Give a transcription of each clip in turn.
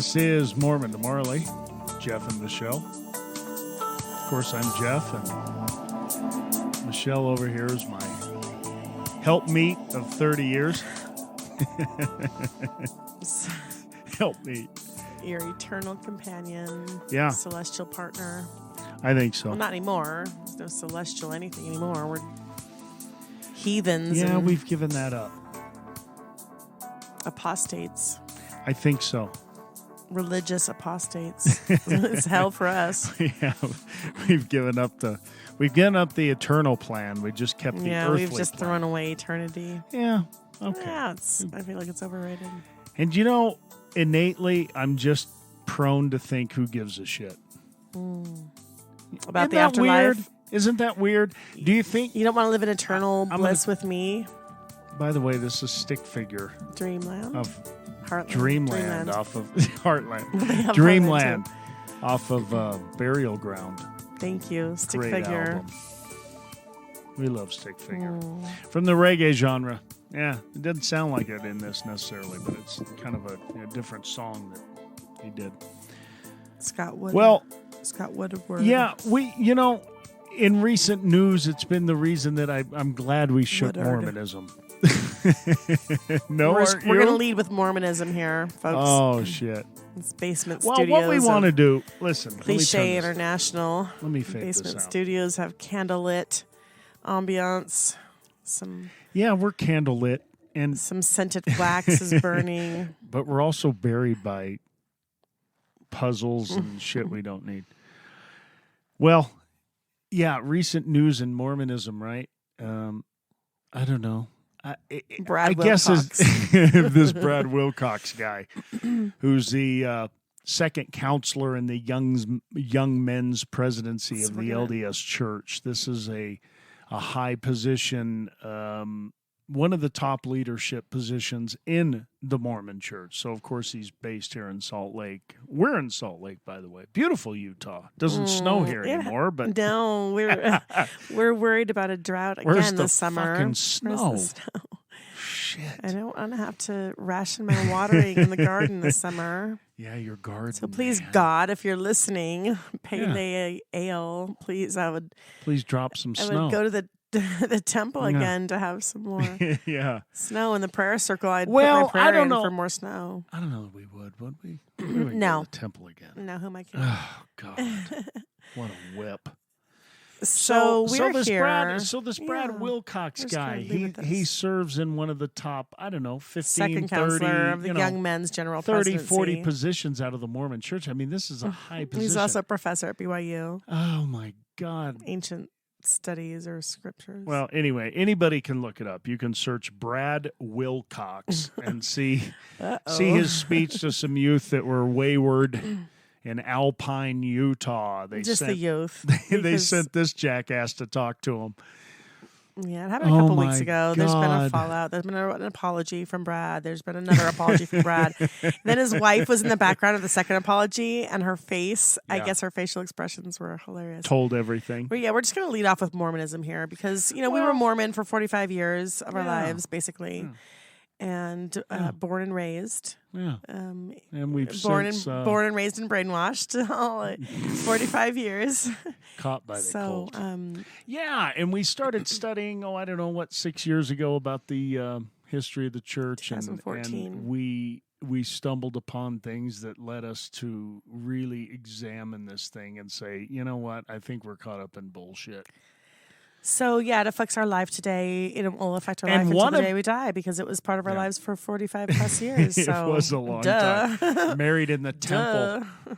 This is Mormon to Marley, Jeff and Michelle. Of course, I'm Jeff, and Michelle over here is my helpmeet of 30 years. Helpmeet. Your eternal companion. Yeah. Celestial partner. I think so. Well, not anymore. There's no celestial anything anymore. We're heathens. Yeah, and we've given that up. apostates. I think so. Religious apostates. It's hell for us. Yeah, we've given up the eternal plan. We just kept the earthly we've just plan. thrown away eternity. Yeah, okay. Yeah, I feel like it's overrated. And innately, I'm just prone to think, who gives a shit? About Isn't the that afterlife. weird? Isn't that weird? Do you think? You don't want to live in eternal I'm bliss with me? By the way, this is a stick figure Dreamland? of Heartland. Dreamland off of Heartland. They have Dreamland Heartland, off of Burial Ground. Thank you. Stick Great figure. album. We love stick figure. From the reggae genre. Yeah, it doesn't sound like it in this necessarily, but it's kind of a different song that he did. Scott Wood. Well, Scott Woodward. yeah, in recent news, it's been the reason that I'm glad we shook Woodard. Mormonism. No, We're aren't going you? to lead with Mormonism here, folks. Oh, shit. It's Basement Well, Studios. what we want to do, listen. Cliche International. Let me fade Basement this out. Studios have candlelit ambiance. Some Yeah, we're candlelit, and scented wax is burning. but we're also buried by puzzles and shit we don't need. Well, yeah, recent news in Mormonism, right? I don't know. Brad I guess Wilcox. this Brad Wilcox guy, who's the second counselor in the young men's presidency of the LDS Church. This is a high position, one of the top leadership positions in the Mormon Church. So, of course, he's based here in Salt Lake. We're in Salt Lake, by the way. Beautiful Utah. Doesn't snow here anymore, but no, we're worried about a drought where's again the this summer. fucking Where's snow? the snow? Shit. I don't want to have to ration my watering in the garden this summer. Yeah, your garden. So please, man. God, if you're listening, Pele Ale, please, Please drop some I snow. would go to the temple Yeah. again to have some more Yeah. snow in the prayer circle. I'd Well, put my I prayer don't in know. for more snow. I don't know that we would we? We would No. go to the temple again. No, who am I kidding? Oh, God. What a whip. So we're this here. Brad Yeah. Wilcox We're just guy, gonna leave with he this. serves in one of the top, 15, Second 30, counselor of the Young Men's General 30, Presidency. 40 positions out of the Mormon Church. I mean, this is a high position. He's also a professor at BYU, Oh, my God. ancient studies or scriptures. Well, anyway, anybody can look it up. You can search Brad Wilcox and see his speech to some youth that were wayward in Alpine, Utah. They just the youth. They because- sent this jackass to talk to him. Yeah, it happened a couple my weeks ago. There's been a God. fallout. There's been an apology from Brad. There's been another apology from Brad. Then his wife was in the background of the second apology, and her face, I Yeah. guess her facial expressions were hilarious. Told everything. But yeah, we're just going to lead off with Mormonism here because, we were Mormon for 45 years of our lives, basically. And born and raised. Yeah. And we've Born since born and raised and brainwashed all 45 years. caught by the So, cult. Yeah, and we started studying, 6 years ago about the history of the church. 2014. And we stumbled upon things that led us to really examine this thing and say, you know what, I think we're caught up in bullshit. So, yeah, it affects our life today. It will affect our And life one until the of- day we die because it was part of our lives for 45 plus years. So, It was a long duh. time. Married in the temple Duh.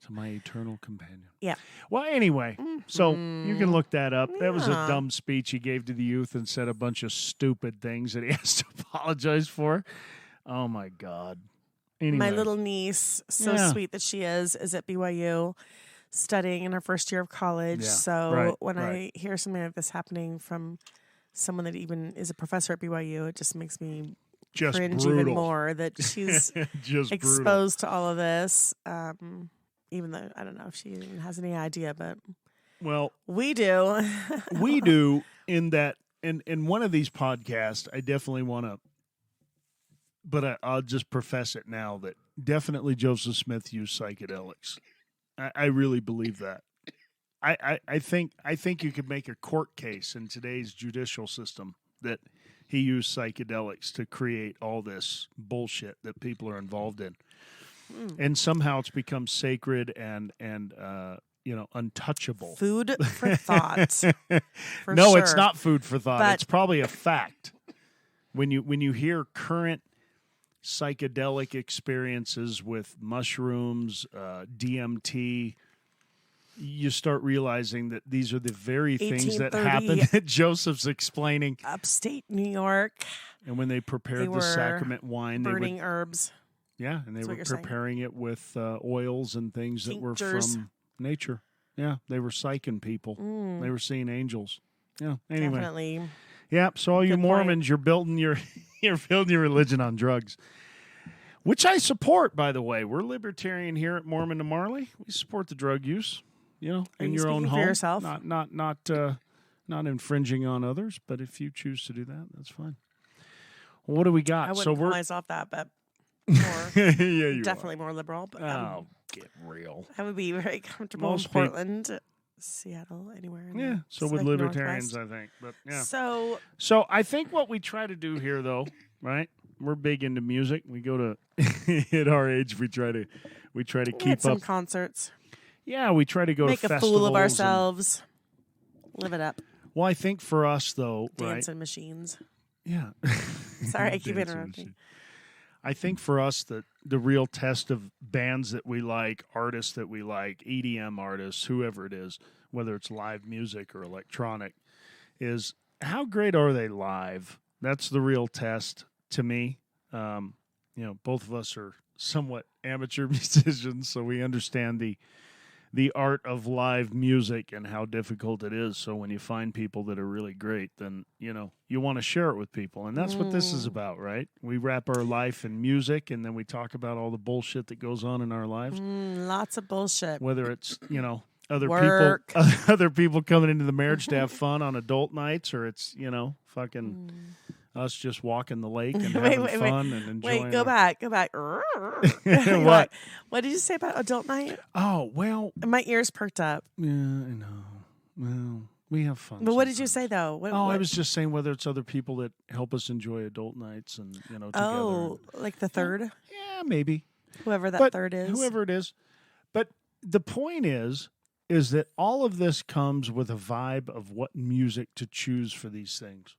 to my eternal companion. Yeah. Well, anyway, so you can look that up. That was a Yeah. dumb speech he gave to the youth and said a bunch of stupid things that he has to apologize for. Oh, my God. Anyway. My little niece, so Yeah. sweet that she is at BYU studying in her first year of college. Yeah, So when right. I hear something like this happening from someone that even is a professor at BYU, it just makes me just cringe brutal. even more that she's Just brutal. exposed to all of this. Even though I don't know if she even has any idea, but Well, we do. we do in that in one of these podcasts, I definitely want to, but I'll just profess it now that definitely Joseph Smith used psychedelics. I really believe that. I think you could make a court case in today's judicial system that he used psychedelics to create all this bullshit that people are involved in. And somehow it's become sacred and untouchable. Food for thought. For no, sure. It's not food for thought. But it's probably a fact. When you hear current psychedelic experiences with mushrooms, DMT, you start realizing that these are the very things that happened that Joseph's explaining. Upstate New York. And when they prepared the sacrament wine, burning herbs. Yeah, and they were preparing it with oils and things that were from nature. Yeah, they were psyching people. They were seeing angels. Yeah, anyway. Definitely. Yeah, so all you Mormons, you're building your religion on drugs, which I support, by the way. We're libertarian here at Mormon to Marley. We support the drug use, in your own home. For yourself? Not infringing on others, but if you choose to do that, that's fine. Well, what do we got? I wouldn't call myself that, but more, yeah, definitely more liberal. But, get real. I would be very comfortable in Portland, Seattle, anywhere. Yeah, so with libertarians, Northwest. I think. But yeah. So I think what we try to do here, though, right? We're big into music. We go to at our age, we try to keep some up concerts. Yeah, we try to go make to a fool of ourselves. Live it up. Well, I think for us, though, dancing machines. Yeah. Sorry, I keep interrupting. I think for us, the real test of bands that we like, artists that we like, EDM artists, whoever it is, whether it's live music or electronic, is how great are they live? That's the real test to me. Both of us are somewhat amateur musicians, so we understand the art of live music and how difficult it is. So when you find people that are really great, then, you want to share it with people. And that's what this is about, right? We wrap our life in music, and then we talk about all the bullshit that goes on in our lives. Lots of bullshit. Whether it's, other people coming into the marriage to have fun on adult nights, or it's, fucking us just walking the lake and having fun and enjoying. Wait, go back. What? What did you say about adult night? Oh, well. My ears perked up. Yeah, I know. Well, we have fun. But what did you say, though? What? I was just saying whether it's other people that help us enjoy adult nights and, together. Oh, like the third? Yeah, maybe. Whoever that third is. Whoever it is. But the point is that all of this comes with a vibe of what music to choose for these things.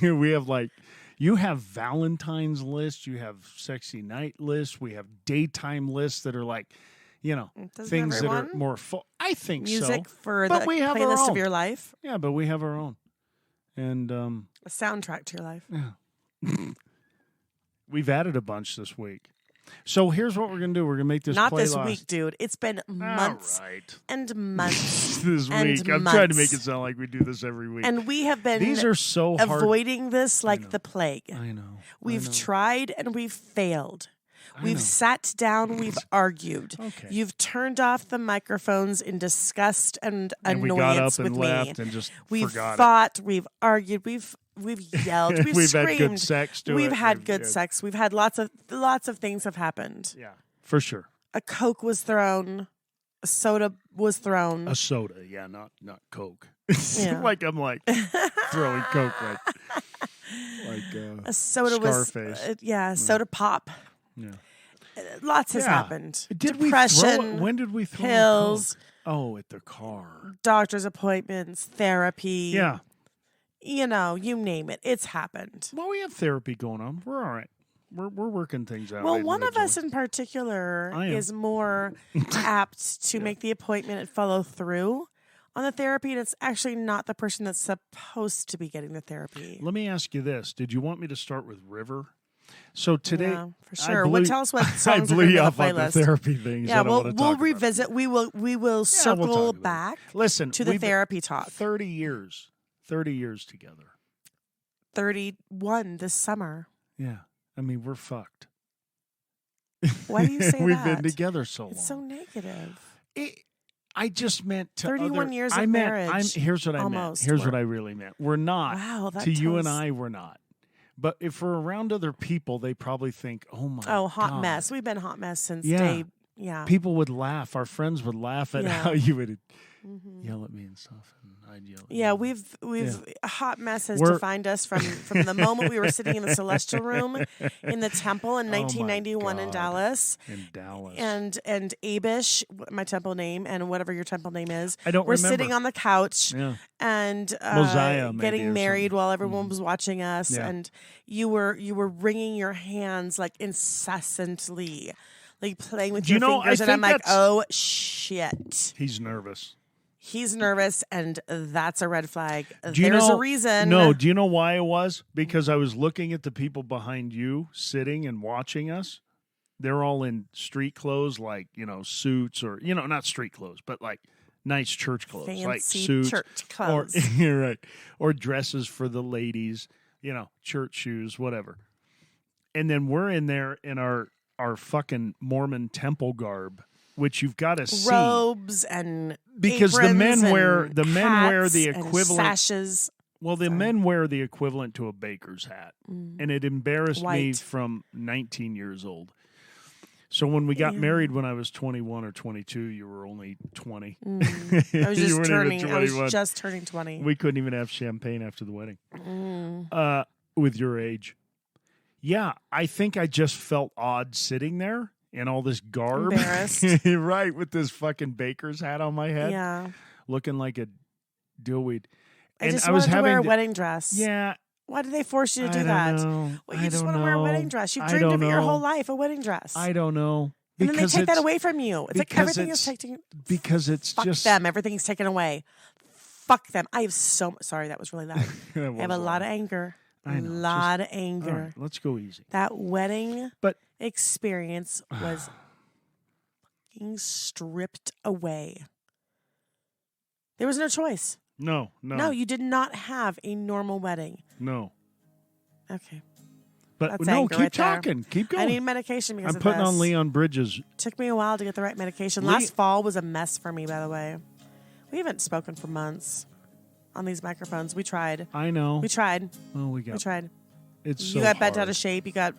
We have you have Valentine's lists, you have sexy night lists, we have daytime lists that are things that are more full. I think music for but the we have playlist our own. Of your life. Yeah, but we have our own. And a soundtrack to your life. Yeah. We've added a bunch this week. So here's what we're going to do. We're going to make this Not playlist. this week, dude. It's been months and months this week. I'm trying to make it sound like we do this every week. And we have been These are so hard. Avoiding this like the plague. I know. We've tried and we've failed. We've sat down, we've argued. Okay. You've turned off the microphones in disgust and annoyance we got up and with left me. And just we've forgot fought, we've argued, we've yelled, we've screamed. Had good sex to We've it. had good sex. We've had lots of things have happened. Yeah, for sure. A Coke was thrown. A soda was thrown. A soda, yeah, not Coke. Yeah. I'm throwing Coke like a soda Scarface. was soda pop. Yeah. Lots has happened. Depression. When did we throw pills? Coke? Oh, at the car. Doctor's appointments, therapy. Yeah. You name it. It's happened. Well, we have therapy going on. We're all right. We're working things out. Well, one of us in particular is more apt to make the appointment and follow through on the therapy, and it's actually not the person that's supposed to be getting the therapy. Let me ask you this. Did you want me to start with River? So today, for sure. Tell us what songs I blew you are up the on the therapy things. Yeah, we'll revisit. We will circle back. Listen, to the therapy talk. 30 years together. 31 this summer. Yeah, I mean we're fucked. Why do you say We've that? been together so long. It's so negative. I just meant to 31 years of marriage. Here's what I meant. Here's what I really meant. We're not. Wow, that to you and I, we're not. But if we're around other people, they probably think, "Oh my hot God. mess." We've been hot mess since Yeah. day. Yeah. People would laugh. Our friends would laugh at how you would yell at me and stuff, and I'd yell at you. We've a hot mess has defined us from the moment we were sitting in the celestial room in the temple in 1991 in Dallas. And Abish, my temple name, and whatever your temple name is. I don't We're remember. sitting on the couch and Mosiah, maybe, getting or married something. while everyone was watching us, Yeah. and you were wringing your hands like incessantly. Like playing with your fingers, and I'm like, oh shit. He's nervous. He's nervous, and that's a red flag. There's a reason. No, do you know why it was? Because I was looking at the people behind you sitting and watching us. They're all in street clothes, like, suits or, not street clothes, but like nice church clothes. Fancy like suits. church clothes. Or, you're right. Or dresses for the ladies, church shoes, whatever. And then we're in there in our fucking Mormon temple garb, which you've got to see. Robes and because the men wear hats the and equivalent sashes. Well, the men wear the equivalent to a baker's hat, and it embarrassed me White. from 19 years old. So when we got married when I was 21 or 22, you were only 20. I was You just weren't even turning. I was 21. just turning 20. We couldn't even have champagne after the wedding. With your age. Yeah, I think I just felt odd sitting there in all this garb. Embarrassed. Right, with this fucking baker's hat on my head. Yeah. Looking like a dillweed. I And just I was wanted to wear a having wedding dress. Yeah. Why did they force you to do I that? don't know. Well, you I just don't want to wear a know. wedding dress. You've I dreamed don't of it your know. whole life, a wedding dress. I don't know. And then they Because take that it's- away from you. It's like because everything is it's- taken. Because it's Fuck just them. Everything's taken away. Fuck them. I have so much. Sorry, that was really loud. I have a lot of anger. I know. A lot of All anger. right, let's go easy. That wedding But experience was fucking stripped away. There was no choice. no. No, you did not have a normal wedding. No. Okay. But That's no, anger keep right there. talking. Keep going. I need medication because I'm of putting this. on Leon Bridges. Took me a while to get the right medication. Last fall was a mess for me, by the way. We haven't spoken for months on these microphones. We tried. I know. We tried. Oh, We tried. It's so You got bent hard. out of shape. You got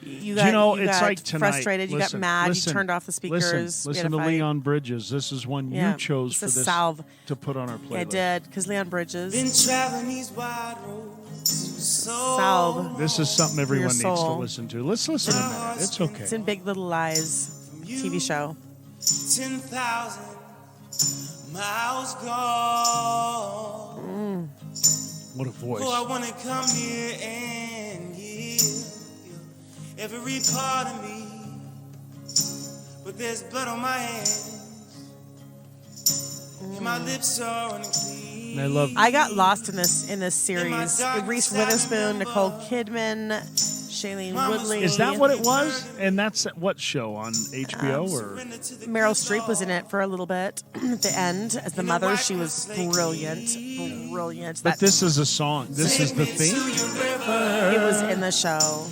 it's got like tonight. frustrated. You got Listen, mad. listen, You turned off the speakers. Listen We had a to fight. Leon Bridges. This is one Yeah, you chose it's for a this salve. to put on our playlist. Yeah, I did because Leon Bridges. Been traveling these wide roads so Salve. This is something everyone needs to soul. listen to. Let's listen a minute. It's okay. It's in Big Little Lies TV show. 10,000 miles gone. What a voice. Oh, I want to come here and give every part of me, but there's blood on my hands and my lips are unclean. And I love I got lost in this series with Reese Witherspoon, Nicole Kidman, Shailene Woodley. Is that what it was? And that's what show on HBO or Meryl Streep was in it for a little bit at the end as the mother. She was brilliant, brilliant. But this is a song. This is the theme. It was in the show,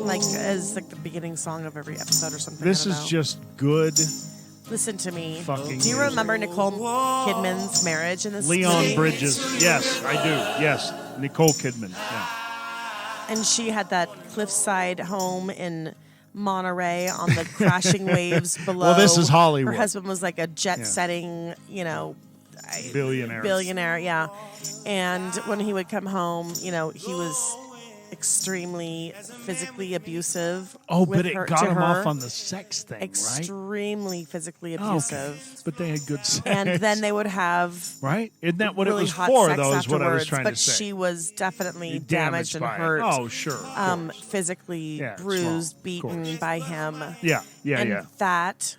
like as like the beginning song of every episode or something. This I is don't know. just good Listen to me. fucking Do you music. remember Nicole Kidman's marriage in this? Leon movie? Bridges. Yes, I do. Yes. Nicole Kidman. Yeah. And she had that cliffside home in Monterey on the crashing waves below. Well, this is Hollywood. Her husband was like a jet-setting, Billionaire. yeah. And when he would come home, he was extremely physically abusive. Oh, with but it her, got to him her. off on the sex thing, right? Extremely physically Oh, abusive. okay. But they had good sex. And then they would have right? Isn't that what really it was hot for, sex though, is what I was afterwards, trying but to say. she was definitely damaged and by it. hurt. Oh, sure. of course. Physically Yeah, it's bruised, wrong. Of beaten course. by him. Yeah, and yeah. that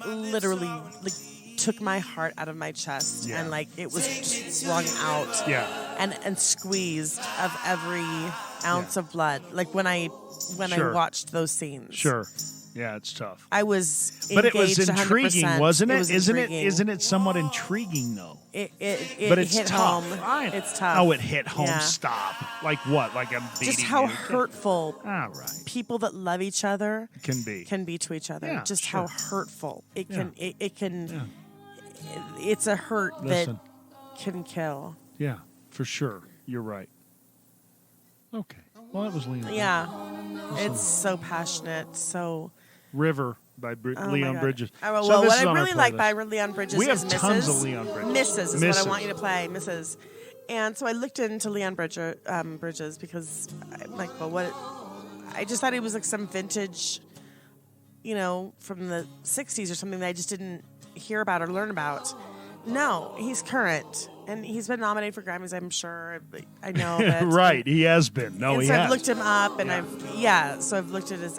literally took my heart out of my chest, Yeah. and it was just wrung out, Yeah. and squeezed of every ounce of blood. Like when I Sure. watched those scenes, Sure. Yeah, it's tough. I was. But it was engaged intriguing, 100%. wasn't it? was Isn't intriguing. it somewhat intriguing though? It But it's hit tough. home. Right. It's tough. Oh, it hit home. Yeah. Stop. Like what? Like I'm beating Just how you? hurtful All right. people that love each other Can be. can be to each other. Yeah, Just sure. how hurtful it can. It can. Yeah. It's a hurt Listen. that can kill. Yeah. for sure. You're right. Okay. Well, that was Leon. Yeah. It's so passionate. So. River by Leon Bridges. Well, so what I really like by Leon Bridges we have is Mrs. tons of Leon Bridges. Mrs. is what I want you to play, Mrs. And so I looked into Leon Bridges because I'm like, well, what? I just thought he was like some vintage, from the 60s or something that I just didn't hear about or learn about. No, he's current. And he's been nominated for Grammys, I'm sure. I know that. Right, he has been. No, and he so has. I've looked him up, and so I've looked at his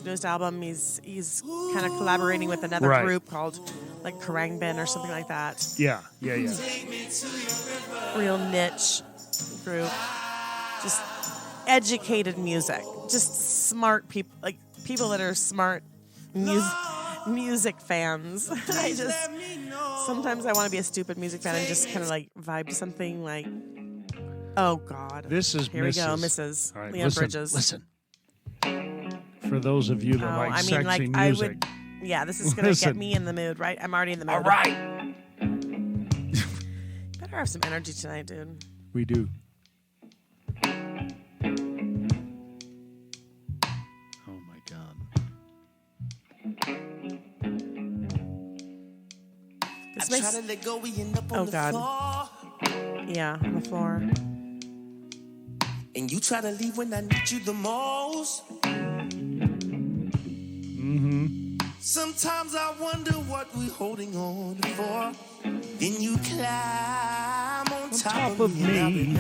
newest album. He's kind of collaborating with another group called like Karangbin or something like that. Yeah. Real niche group. Just educated music. Just smart people, like people that are smart music fans. Sometimes I want to be a stupid music fan and just kind of like vibe to something like, oh God. This is Here Mrs. we go, Mrs. All right, Leon Bridges. Listen. For those of you that like sexy music. This is going to get me in the mood, right? I'm already in the mood. All right. Better have some energy tonight, dude. We do. Oh my God. This makes... Oh God. Yeah, on the floor. And you try to leave when I need you the most. Sometimes I wonder what we're holding on for. Then you climb on top of me.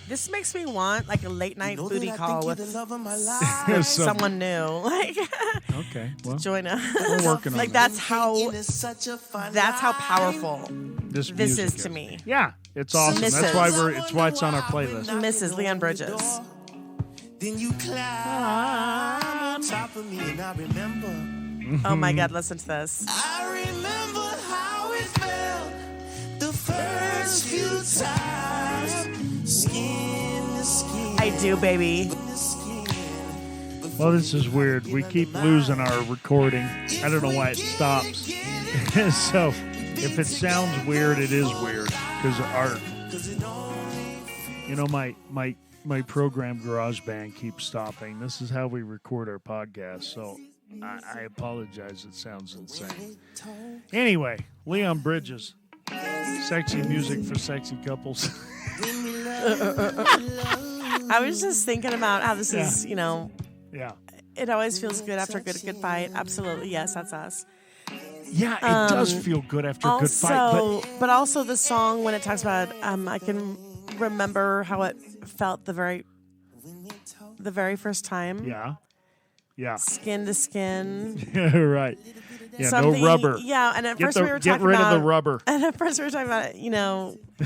This makes me want like a late night booty call with someone new. Like, okay, well, join us. We're working on like that. That's how powerful this is to me. Yeah, it's awesome. Mrs. That's why it's on our playlist. Mrs. Leon Bridges. Then you climb on top of me, and I remember. Oh my God, listen to this. I remember how it felt the first few times, skin to skin. I do, baby. Well, this is weird. We keep losing our recording. I don't know why it stops. So, if it sounds weird, it is weird because my program GarageBand keeps stopping. This is how we record our podcast, so I apologize. It sounds insane. Anyway, Leon Bridges, sexy music for sexy couples. I was just thinking about how this is, Yeah. It always feels good after a good fight. Absolutely, yes, that's us. Yeah, it does feel good after a good fight. But also the song when it talks about, I can remember how it felt the very first time. Yeah. Skin to skin. Right. Yeah, no rubber. Yeah, and at first we were talking about... Get rid of the rubber. And at first we were talking about,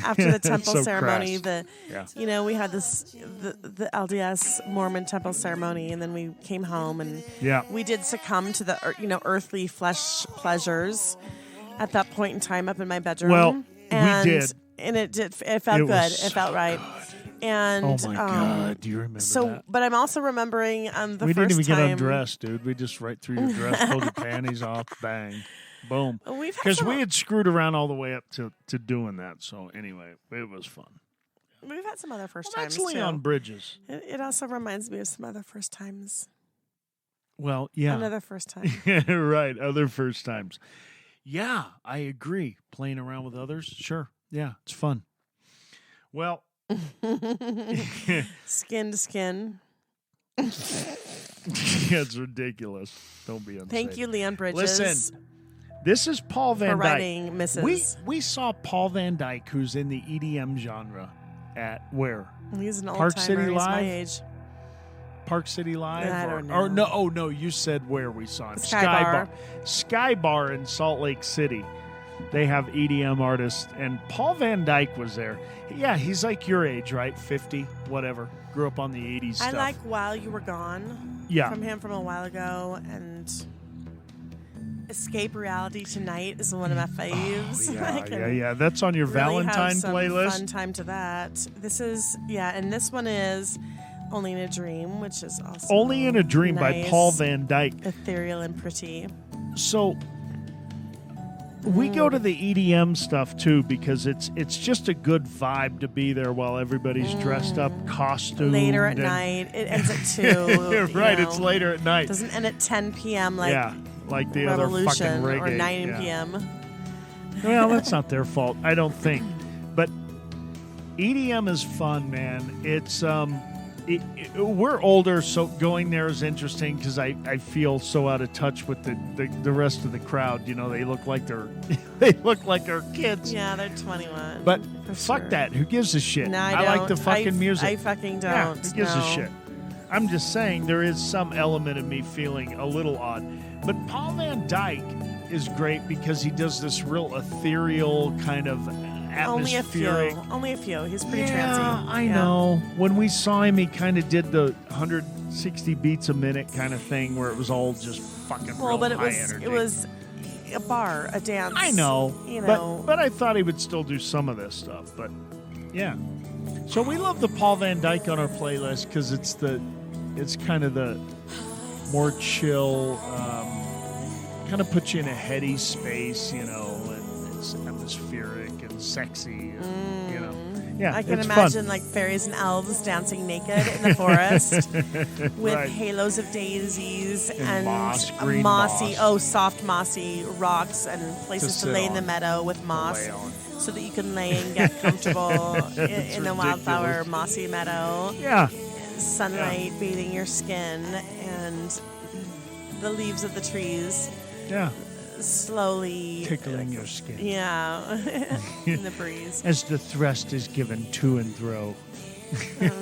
after the temple So ceremony, crass. we had the LDS Mormon temple ceremony, and then we came home, and we did succumb to the, earthly flesh pleasures at that point in time up in my bedroom. Well, we did. And it felt good. It felt right. And oh my God, do you remember that? But I'm also remembering the first time. We didn't even get undressed, dude. We just right through your dress, pulled your panties off, bang, boom. Because we had screwed around all the way up to doing that. So anyway, it was fun. We've had some other first times, that's Leon Bridges. It also reminds me of some other first times. Well, yeah. Another first time. Right, other first times. Yeah, I agree. Playing around with others, sure. Yeah, it's fun. Well... Skin to skin. It's ridiculous. Don't be unsafe. Thank you, Leon Bridges. Listen, this is Paul Van for Dyke. writing Mrs. We saw Paul Van Dyke, who's in the EDM genre, at where? He's an old Park timer. City He's Live? my age. Park City Live? I don't know. Or no, you said where we saw him. Sky Bar. Sky Bar in Salt Lake City. They have EDM artists, and Paul Van Dyke was there. Yeah, he's like your age, right? 50, whatever. Grew up on the 80s stuff. I like While You Were Gone. Yeah. From him from a while ago, and Escape Reality Tonight is one of my faves. Oh, yeah. That's on your really Valentine have some playlist. Fun time to that. This is and this one is Only in a Dream, which is also Only in a Dream by nice, Paul Van Dyke. ethereal and pretty. So We go to the EDM stuff too because it's just a good vibe to be there while everybody's dressed up, costumed. Later at night. It ends at 2. Right, it's later at night. It doesn't end at 10 p.m. like the other fucking reggae. Or 9 p.m. Well, that's not their fault, I don't think. But EDM is fun, man. It's we're older, so going there is interesting because I feel so out of touch with the rest of the crowd. You know, they look like they're kids. Yeah, they're 21. But fuck that. Who gives a shit? No, I like the fucking music. I fucking don't. Yeah, who gives a shit? I'm just saying there is some element of me feeling a little odd. But Paul Van Dyke is great because he does this real ethereal kind of atmospheric. Only a few. He's pretty transy. Yeah, I know. When we saw him, he kind of did the 160 beats a minute kind of thing where it was all just fucking real but high energy. it was a bar, a dance. I know. You know. But I thought he would still do some of this stuff. But yeah. So we love the Paul Van Dyke on our playlist because it's kind of the more chill, kind of puts you in a heady space, you know, and it's atmospheric and sexy, and, you know. Yeah, I can it's imagine fun. like fairies and elves dancing naked in the forest with Right. halos of daisies and moss, green mossy, moss. Soft mossy rocks and places to sit lay in the on. meadow with moss, lay on. so that you can lay and get comfortable in the wildflower ridiculous. mossy meadow. Yeah. Sunlight bathing your skin and the leaves of the trees Yeah. slowly Tickling your skin. Yeah, in the breeze. As the thrust is given to and fro.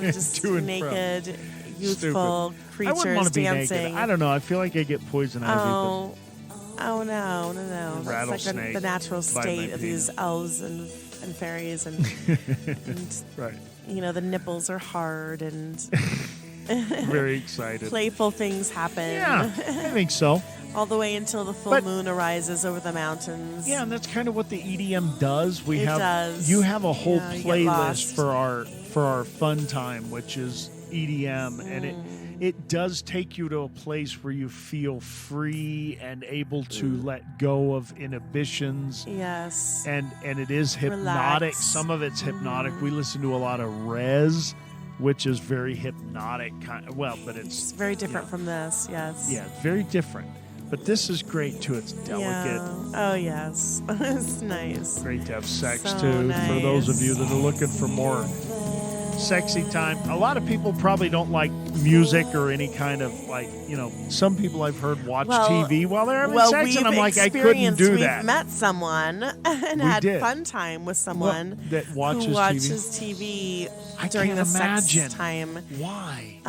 Just To and fro. naked, youthful I wouldn't creatures want to be dancing. naked. I don't know. I feel like I get poison ivy. Oh no. That's like Rattlesnake the natural bite my state of penis. these elves and fairies and, and Right. you know, the nipples are hard and Very excited. playful things happen. Yeah, I think so. All the way until the full But- moon arises over the mountains. Yeah, and that's kind of what the EDM does. It does. You have a whole Yeah, you get playlist lost. for our fun time, which is EDM, and it does take you to a place where you feel free and able to let go of inhibitions. Yes. And it is hypnotic. Relax. Some of it's hypnotic. We listen to a lot of Rez, which is very hypnotic but It's it's very different from this, yes. yeah, very different. But this is great too. It's delicate. Yeah. Oh, yes. It's nice. Great to have sex So too. For those of nice. you that are looking for more sexy time. A lot of people probably don't like music or any kind of some people I've heard watch TV while they're having sex, and I'm like, I couldn't do that. We've met someone and We had did. fun time with someone That watches who TV. watches TV I during can't the imagine. sex time. Why?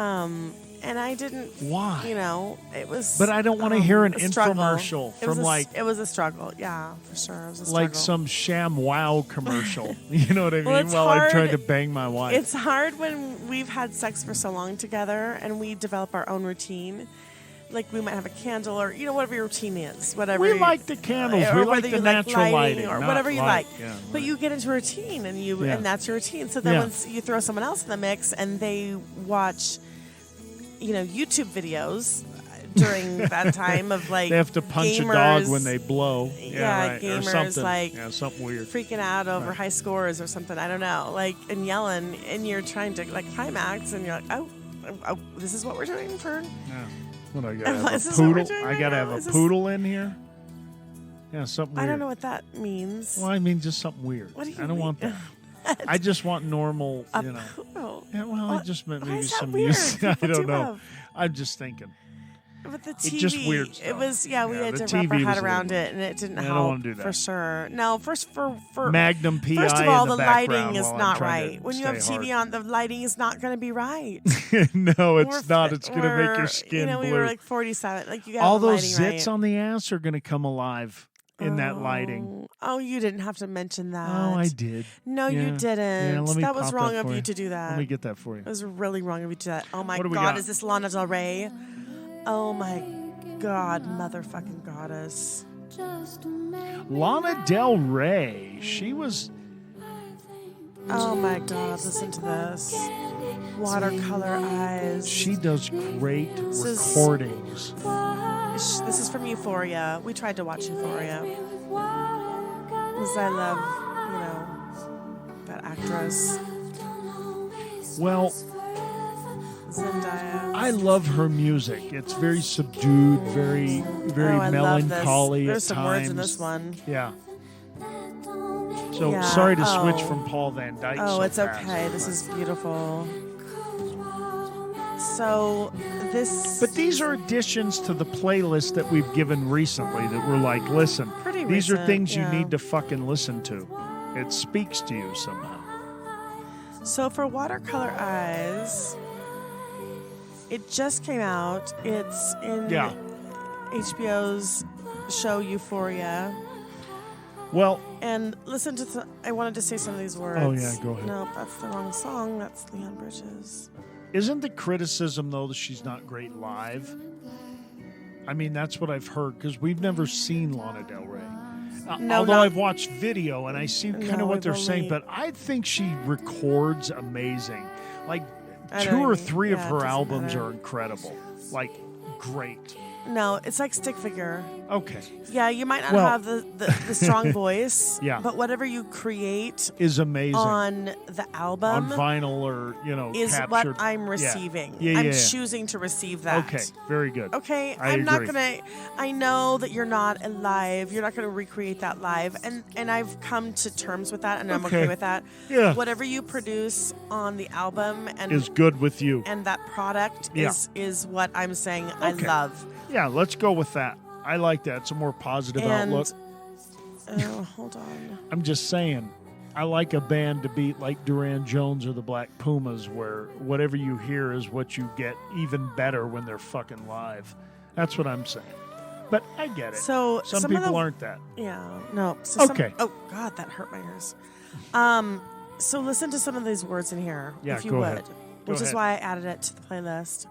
And I didn't. Why? You know, it was. But I don't want to hear an a struggle. infomercial from It was a struggle. Yeah, for sure. It was a struggle. like some sham wow commercial. You know what I mean? Well, it's While I'm hard- trying to bang my wife. It's hard when we've had sex for so long together and we develop our own routine. Like we might have a candle or whatever your routine is, whatever. We like the candles. or We like whether the you natural lighting, or not whatever you light. like. Yeah, But right. you get into a routine and Yeah. and that's your routine. So then Yeah. once you throw someone else in the mix and they watch, YouTube videos during that time of like They have to punch gamers, a dog when they blow. Yeah, right. gamers, or something. like, something weird. freaking out over Right. high scores or something. I don't know, and yelling, and you're trying to climax, and you're like, oh, this is what we're doing for. Yeah. What, I gotta have Is a this what we're poodle? doing I right gotta now? have Is a this- poodle in here. Yeah, something weird. I don't know what that means. Well, I mean, just something weird. What do you I don't want mean? that. I just want normal. A You know. poodle. Yeah, well, I What? just meant Why maybe is that some weird? music. I People don't do know. have- I'm just thinking. With the TV, It's just weird It stuff. was we Yeah, had the to wrap our TV head was a around little- it, and it didn't I don't help wanna do that. for sure. No, for Magnum PI First of all, in the background lighting is while I'm not trying to right. When you have stay TV hard. on, the lighting is not going to be right. No, it's We're- not. It's going to make your we're- skin blue. We were like 47. Like you got All the those lighting zits right. on the ass are going to come alive in that lighting. Oh, you didn't have to mention that. Oh, I did. No, Yeah. you didn't. Yeah, let me that was pop wrong that of for you to do that. Let me get that for you. It was really wrong of you to do that. Oh my What do we God, got? is this Lana Del Rey? Oh my God, motherfucking goddess. Lana Del Rey. She was. Oh my God, listen to this. Watercolor eyes. She does great is- recordings. This is from Euphoria. We tried to watch Euphoria. Because I love, that actress. Well, Zendaya. I love her music. It's very subdued, very melancholy. There's at some times. words in this one. Yeah. So Yeah. sorry to switch from Paul Van Dyke. Oh, so it's fast, okay. This but- is beautiful. So this. But these are additions to the playlist that we've given recently that we're like, listen, Pretty these are recent, things yeah. you need to fucking listen to. It speaks to you somehow. So for Watercolor Eyes, it just came out. It's in HBO's show Euphoria. Well, and listen to. I wanted to say some of these words. Oh, yeah, go ahead. No, that's the wrong song. That's Leon Bridges. isn't the criticism, though, that she's not great live? I mean, that's what I've heard, because we've never seen Lana Del Rey. Although I've watched video and I see kind of what they're saying, but I think she records amazing. Like, 2 or 3 of her albums are incredible. Like, great. No, it's like stick figure. Okay. Yeah, you might not have the strong voice. Yeah. But whatever you create is amazing on the album, on vinyl or is captured. what I'm receiving. Yeah. I'm choosing to receive that. Okay, very good. Okay, I'm not gonna. I know that you're not live. You're not gonna recreate that live, and I've come to terms with that, and I'm okay with that. Yeah. Whatever you produce on the album and is good with you, and that product is what I'm saying. I love. Yeah, let's go with that. I like that. It's a more positive outlook. Hold on. I'm just saying, I like a band to beat like Duran Jones or the Black Pumas, where whatever you hear is what you get, even better when they're fucking live. That's what I'm saying. But I get it. So some people aren't that. Yeah. No. So okay. Oh God, that hurt my ears. So listen to some of these words in here, if you would, which is why I added it to the playlist.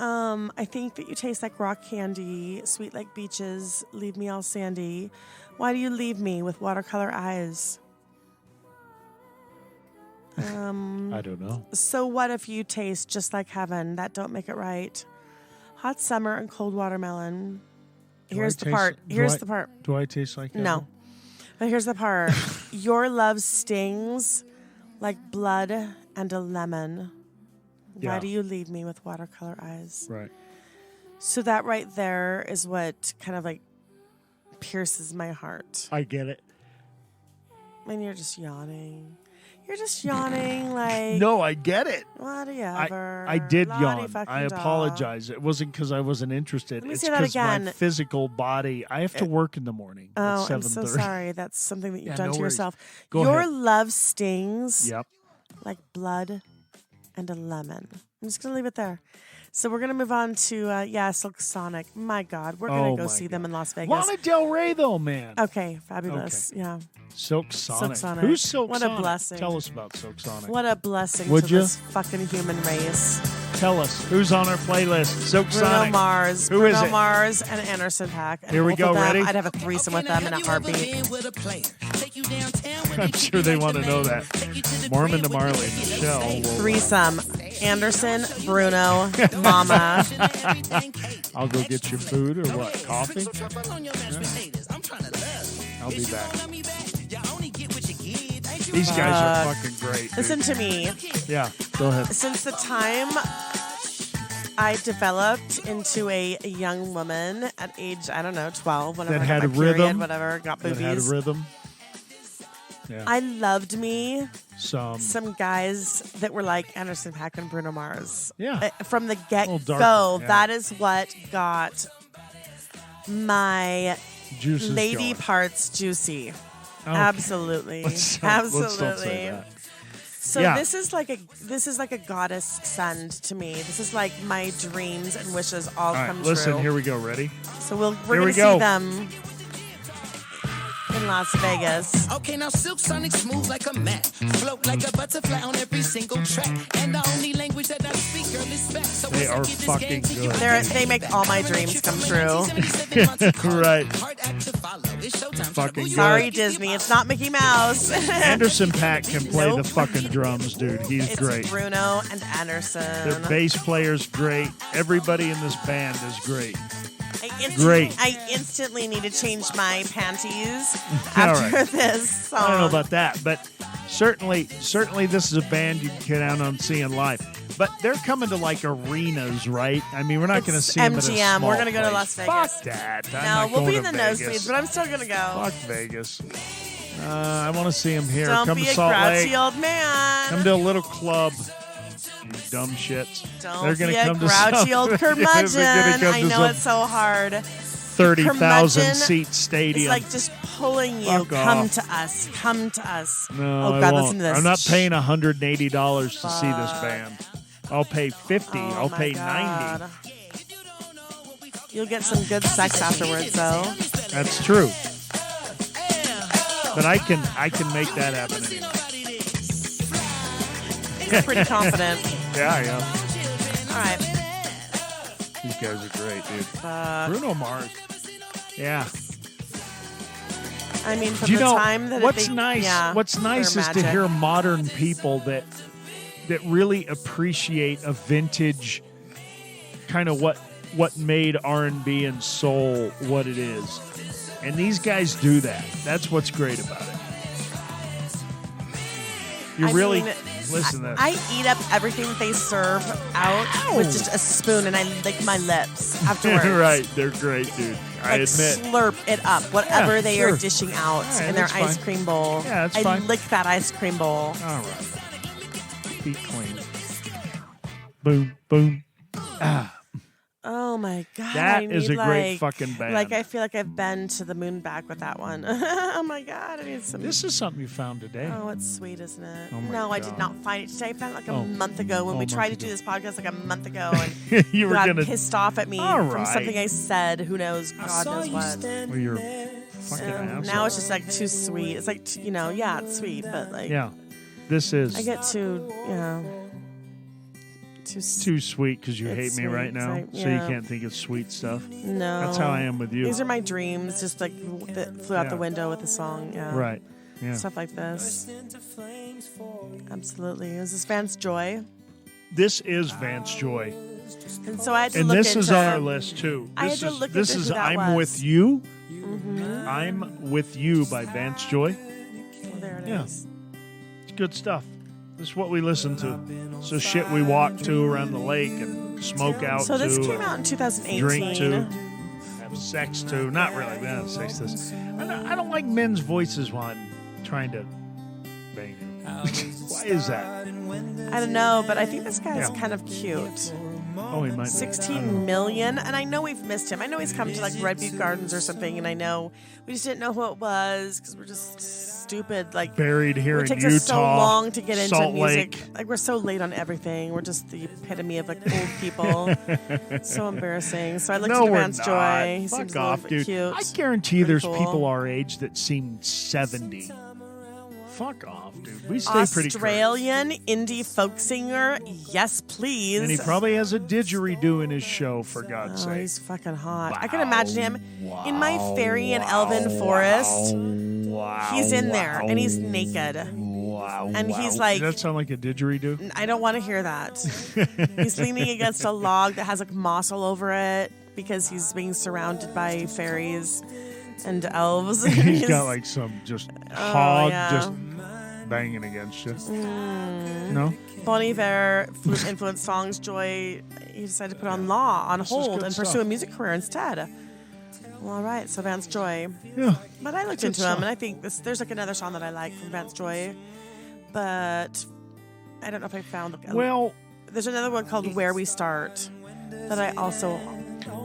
I think that you taste like rock candy, sweet like beaches, leave me all sandy. Why do you leave me with watercolor eyes? I don't know. So what if you taste just like heaven? That don't make it right. Hot summer and cold watermelon. Here's the part. Do I taste like heaven? No. But here's the part. Your love stings like blood and a lemon. Why do you leave me with watercolor eyes? Right. So that right there is what kind of like pierces my heart. I get it. And you're just yawning. You're just yawning like... No, I get it. Whatever. I did yawn. I apologize. It wasn't because I wasn't interested. Let me it's say that again. My physical body. I have to work in the morning at 7:30. I'm so sorry. That's something that you've done to worries. yourself. Go Your ahead. love stings Yep. like blood and a lemon. I'm just going to leave it there. So we're going to move on to, Silk Sonic. My God. We're going to go see them in Las Vegas. Lana Del Rey, though, man. Okay. Fabulous. Okay. Yeah. Silk Sonic. Sonic. Who's Silk What Sonic? a blessing. Tell us about Silk Sonic. What a blessing Would to you? this fucking human race. Tell us. Who's on our playlist? Silk Bruno Sonic. Mars. Who Bruno is it? Mars and Anderson .Paak. And Here we both go. of them, Ready? I'd have a threesome with them in a heartbeat. I'm sure they want to know that. Mormon to Marley, Michelle. Threesome. Anderson, Bruno, Mama. I'll go get your food or what? Coffee? Yeah. I'll be back. These guys are fucking great. Listen to me. Yeah, go ahead. Since the time I developed into a young woman at age, 12, whenever That I had got a my period, rhythm. whatever, got That boobies. had a rhythm. Yeah. I loved me some guys that were like Anderson .Paak and Bruno Mars. Yeah. From the get-go, darker, that is what got my juices lady going. parts juicy. Okay. Absolutely. Let's Absolutely. don't say that. So Yeah. this is like a goddess send to me. This is like my dreams and wishes all come listen, true. here we go. Ready? So we're Here going we to go. see them in Las Vegas. Okay, now Silk Sonic smooth like a mat, float like a butterfly on every single track. And the only language that I speak, girl, is back. So They are fucking good. They make all my dreams come true. Right. Fucking good. Sorry, Disney. It's not Mickey Mouse. Anderson .Paak can play the fucking drums, dude. He's It's great. Bruno and Anderson. Their bass player's great. Everybody in this band is great. I instantly need to change my panties after this song. I don't know about that, but certainly this is a band you can get out on seeing live. But they're coming to like arenas, right? I mean, we're not going to see them at a MGM. small We're going to go to Las Vegas. Fuck that. No, we'll be in the nosebleeds, but I'm still going to go. Fuck Vegas. I want to see them here. Don't Come be to a Salt grouchy Lake. old man. Come to a little club. You dumb shits. Don't They're be gonna a come grouchy to old curmudgeon. I know it's so hard. 30,000 seat stadium. It's like just pulling you. Fuck Come off. to us. Come to us. No, oh I God, won't. listen to this. I'm not paying $180 to see this band. I'll pay $50. I'll pay God. $90. You'll get some good sex afterwards, though. That's true. But I can make that happen anyway. You're pretty confident. Yeah, I am. All right. These guys are great, dude. Bruno Mars. Yeah. I mean, from the time that what's nice is to hear modern people that really appreciate a vintage kind of what made R&B and soul what it is. And these guys do that. That's what's great about it. Listen to this. I eat up everything that they serve out with just a spoon, and I lick my lips afterwards. Right. They're great, dude. I admit. Slurp it up, whatever they sure. are dishing out in their ice cream bowl. Yeah, that's fine. I lick that ice cream bowl. All right. Feet clean. Boom, boom. Ah. Oh my God. That is a great fucking band. Like, I feel like I've been to the moon back with that one. Oh my God. I need some. This is something you found today. Oh, it's sweet, isn't it? Oh my no, God. I did not find it today. I found it like a month ago when we tried to do this podcast like a month ago. And you got pissed off at me from something I said. Who knows? God knows what. Well, you're fucking asshole. Now it's just like too sweet. It's like, yeah, it's sweet, but like. Yeah. This is. I get too, too sweet because you hate me right now, like, so you can't think of sweet stuff. No. That's how I am with you. These are my dreams, just like that flew out the window with the song. Yeah. Right. Yeah. Stuff like this. Absolutely. Is this Vance Joy? This is Vance Joy. And so I had to and look this into is on our list too. This is I'm With You. Mm-hmm. I'm With You by Vance Joy. Well, there it is. It's good stuff. This is what we listen to. So shit we walk to around the lake and smoke out to. So this came out in 2018. Drink to. Have sex to. Not really. We don't have sex to this. I don't like men's voices while I'm trying to bang you. Why is that? I don't know, but I think this guy's kind of cute. Oh, he might be. 16 million, and I know we've missed him. I know he's come to like Red Butte Gardens or something, and I know we just didn't know who it was because we're just stupid. Like buried here in Utah. It takes us so long to get into Salt music. Lake. Like we're so late on everything. We're just the epitome of like old people. So embarrassing. So I looked at Vance Joy. He Fuck seems off, a little bit dude. cute. I guarantee there's cool. people our age that seem 70. Fuck off, dude. We stay pretty current. Australian indie folk singer. Yes, please. And he probably has a didgeridoo in his show, for God's sake. He's fucking hot. Wow. I can imagine him in my fairy and elven forest. Wow. He's in there and he's naked. Wow. And he's like. Does that sound like a didgeridoo? I don't want to hear that. He's leaning against a log that has like moss all over it because he's being surrounded by fairies and elves. He's got like some just hog just banging against you. No? Bon Iver influenced songs. Joy, he decided to put on law on hold and pursue a music career instead. Well, all right, so Vance Joy. Yeah. But I looked into him, and I think there's like another song that I like from Vance Joy, but I don't know if I found it. Well, there's another one called Where We Start that I also.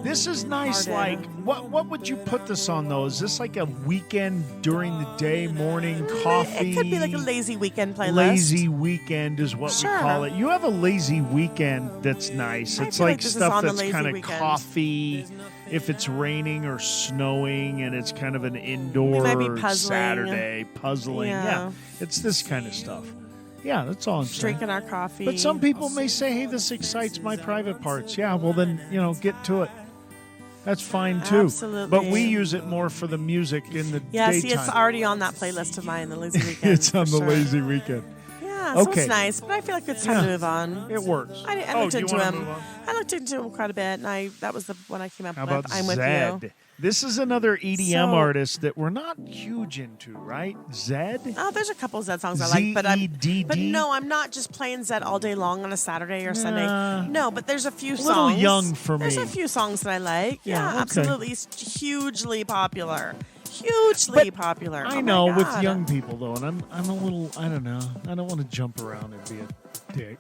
This is nice. Like, what would you put this on though? Is this like a weekend during the day, morning coffee? It could be like a lazy weekend playlist. Lazy weekend is what we call it. You have a lazy weekend that's nice. It's like stuff that's kind of coffee. If it's raining or snowing and it's kind of an indoor Saturday puzzling. Yeah, it's this kind of stuff. Yeah, that's all I'm saying. Drinking our coffee. But some people may say, hey, this excites my private parts. Yeah, well then, get to it. That's fine too. Absolutely. But we use it more for the music in the daytime. See, it's already on that playlist of mine, the Lazy Weekend. It's on the Lazy Weekend. Yeah. so it's nice, but I feel like it's time to move on. It works. I looked into him. I looked into him quite a bit, and that was the one I came up How with. about I'm Zed? with you. This is another EDM artist that we're not huge into, right? Zed? Oh, there's a couple Zed songs I like, but Z-E-D-D? no, I'm not just playing Zed all day long on a Saturday or Sunday. No, but there's a few songs. A little young for me. There's a few songs that I like. Yeah, okay. absolutely. He's hugely popular. Hugely popular. I know with young people though, and I'm a little. I don't know. I don't want to jump around and be a dick.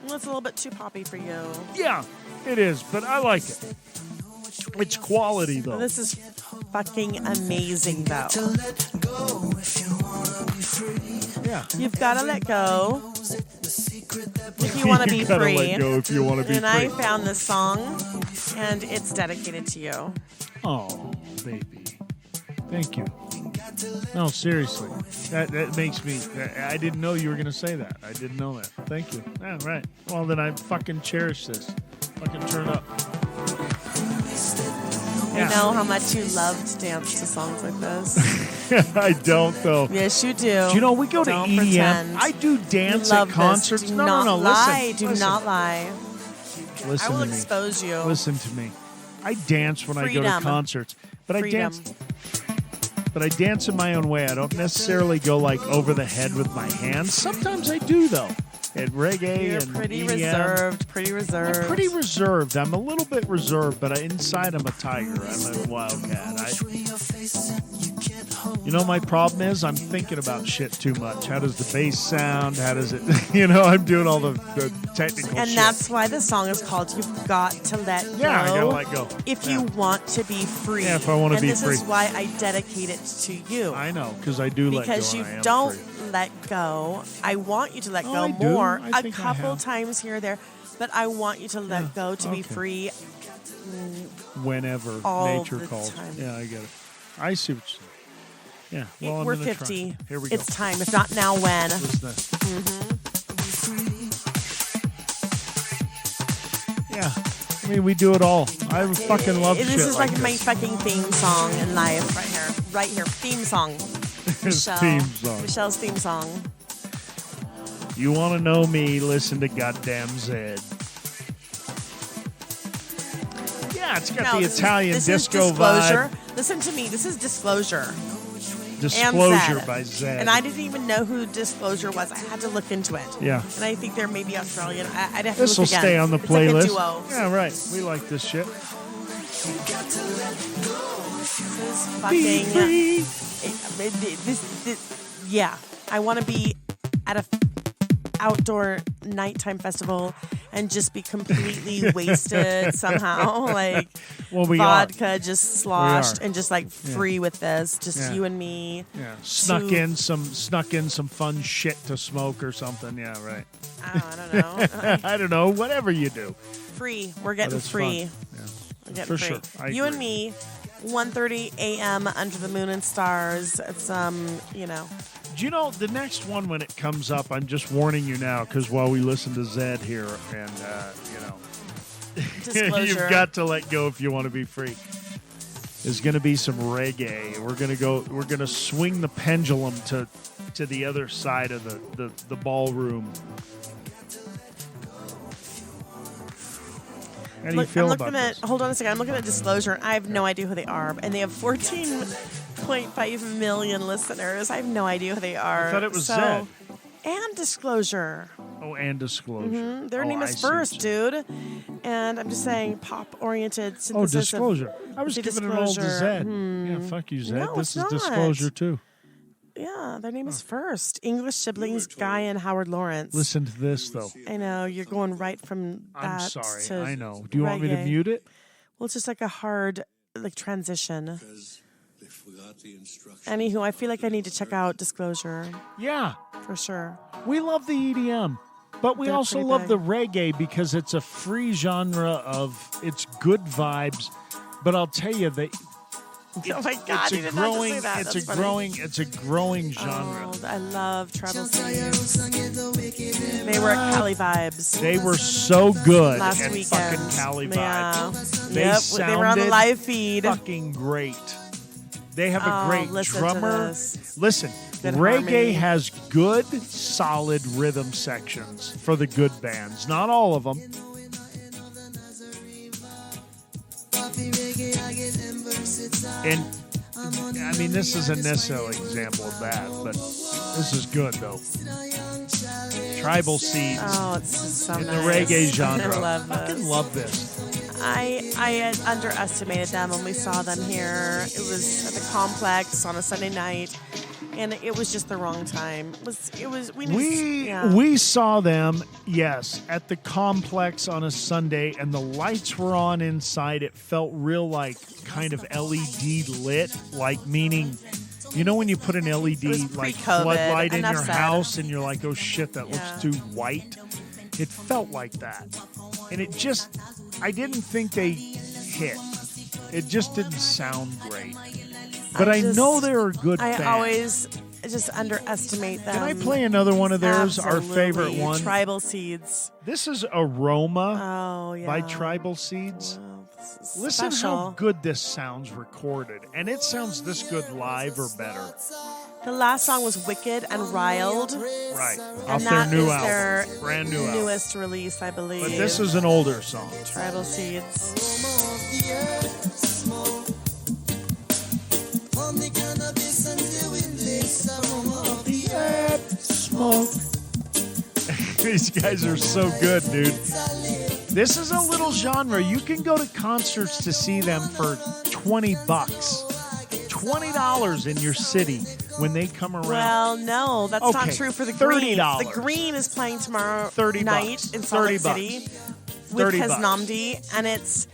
Well, it's a little bit too poppy for you. Yeah, it is, but I like it. It's quality though. This is fucking amazing though. Yeah. You've got to let go if you want to be free. Let go if you want to be and free. I found this song, and it's dedicated to you. Oh, baby. Thank you. No, seriously. That makes me... I didn't know you were going to say that. I didn't know that. Thank you. Yeah, right. Well, then I fucking cherish this. Fucking turn up. I know how much you love to dance to songs like this. I don't, though. Yes, you do. Do you know, we go to Don't EDM. pretend. I do dance You love at concerts. This. Do No, not no, lie. listen. Do not lie. Listen I will to me. expose you. Listen to me. I dance when I go to concerts. But I dance in my own way. I don't necessarily go like over the head with my hands. Sometimes I do though. At reggae You're and pretty EDM. reserved. Pretty reserved. I'm pretty reserved. I'm a little bit reserved, but inside I'm a tiger. I'm a wildcat. You know, my problem is I'm thinking about shit too much. How does the bass sound? How does it? You know, I'm doing all the technical and shit. that's why the song is called "You've Got to Let Go." Yeah, I gotta let go. If you want to be free. Yeah, if I want to be free. And this is why I dedicate it to you. I know, because I do let go. Because you and I am don't free. let go. I want you to let go I do. more. I A think I couple have. times here or there. But I want you to let go to be okay. free. Whenever all nature the calls. time. Yeah, I get it. I see what you're saying. Yeah, well, I'm We're gonna 50. Try. Here we go. It's time. If not now, when? Listen Yeah, I mean, we do it all. I fucking love shit This is like my this. fucking theme song in life right here. Right here. Theme song. Michelle. Theme song. Michelle's theme song. You want to know me? Listen to goddamn Zed. Yeah, it's got the Italian disco vibe. Listen to me. This is Disclosure. Disclosure Zed. by Zed. And I didn't even know who Disclosure was. I had to look into it. Yeah. And I think they're maybe Australian. I'd have to This will look again. stay on the It's playlist. like a duo. Yeah, right. We like this shit. This is Be fucking. free. Yeah. I want to be at a outdoor nighttime festival and just be completely wasted somehow, like Well, we vodka just sloshed are. and just like free with this, just Yeah. you and me. Yeah, snuck in some fun shit to smoke or something. Yeah, right. I don't know. I don't know. Whatever you do, Free. We're getting it's free. fun. Yeah. We're getting For free. sure. I You and agree. me, 1:30 a.m. under the moon and stars. It's you know. Do you know the next one when it comes up? I'm just warning you now because while we listen to Zed here, and Disclosure. you've got to let go if you want to be free. There's going to be some reggae. We're going to swing the pendulum to the other side of the ballroom. How do you feel about this? Hold on a second. I'm looking at Disclosure. I have no idea who they are, and they have 14.5 million listeners. I have no idea who they are. I thought it was Zed. And Disclosure. Oh, and Disclosure. Their name is First, dude. And I'm just saying, pop-oriented synthesis. Oh, Disclosure. I was the giving it all to Disclosure. Zed. Yeah, fuck you, Zed. No, This it's is not. Disclosure, too. Yeah, their name is First. English siblings, Guy and Howard Lawrence. Listen to this, though. I know, you're going right from that I'm sorry. to I know. Do you want me to reggae. mute it? Well, it's just like a hard transition. Anywho, I feel like I need to check out Disclosure Yeah. for sure. We love the EDM, but we They're also pretty love big. the reggae because it's a free genre of it's good vibes. But I'll tell you that Oh my God, you did not just say that. it's That's a funny. growing genre. Oh, I love Travel Singers. They were at Cali Vibes They were so good last at weekend. fucking Cali Yeah. Vibes. They Yep, sounded they were on the live feed. fucking great. They have a Oh, great listen to drummer. this. Listen, good reggae harmony. has good, solid rhythm sections for the good bands. Not all of them. And I mean, this isn't necessarily an example of that, but this is good though. Tribal Seeds. Oh, it's so in nice. the reggae genre. I love this. Fucking love this. I had underestimated them when we saw them here. It was at the Complex on a Sunday night, and it was just the wrong time. We saw them, yes, at the Complex on a Sunday, and the lights were on inside. It felt real like kind of LED lit, like meaning, you know when you put an LED like floodlight in your house and you're like, oh shit, that looks too white. It felt like that. And it just, I didn't think they hit. It just didn't sound great. But I know they're a good band. I always just underestimate them. Can I play another one of theirs? Absolutely. Our favorite one? Tribal Seeds. This is Aroma Oh, yeah. by Tribal Seeds. Wow, this is Listen special. how good this sounds recorded. And it sounds this good live or better. The last song was Wicked and Riled. Right. And Off their that new is album. their Brand new album. newest release, I believe. But this is an older song. Tribal Seeds. Smoke. These guys are so good, dude. This is a little genre. You can go to concerts to see them for $20. $20 in your city when they come around. Well, no, that's not Okay, true for the Green. $30. The Green is playing tomorrow $30 night in Salt Lake City with $30 His Namdi, and it's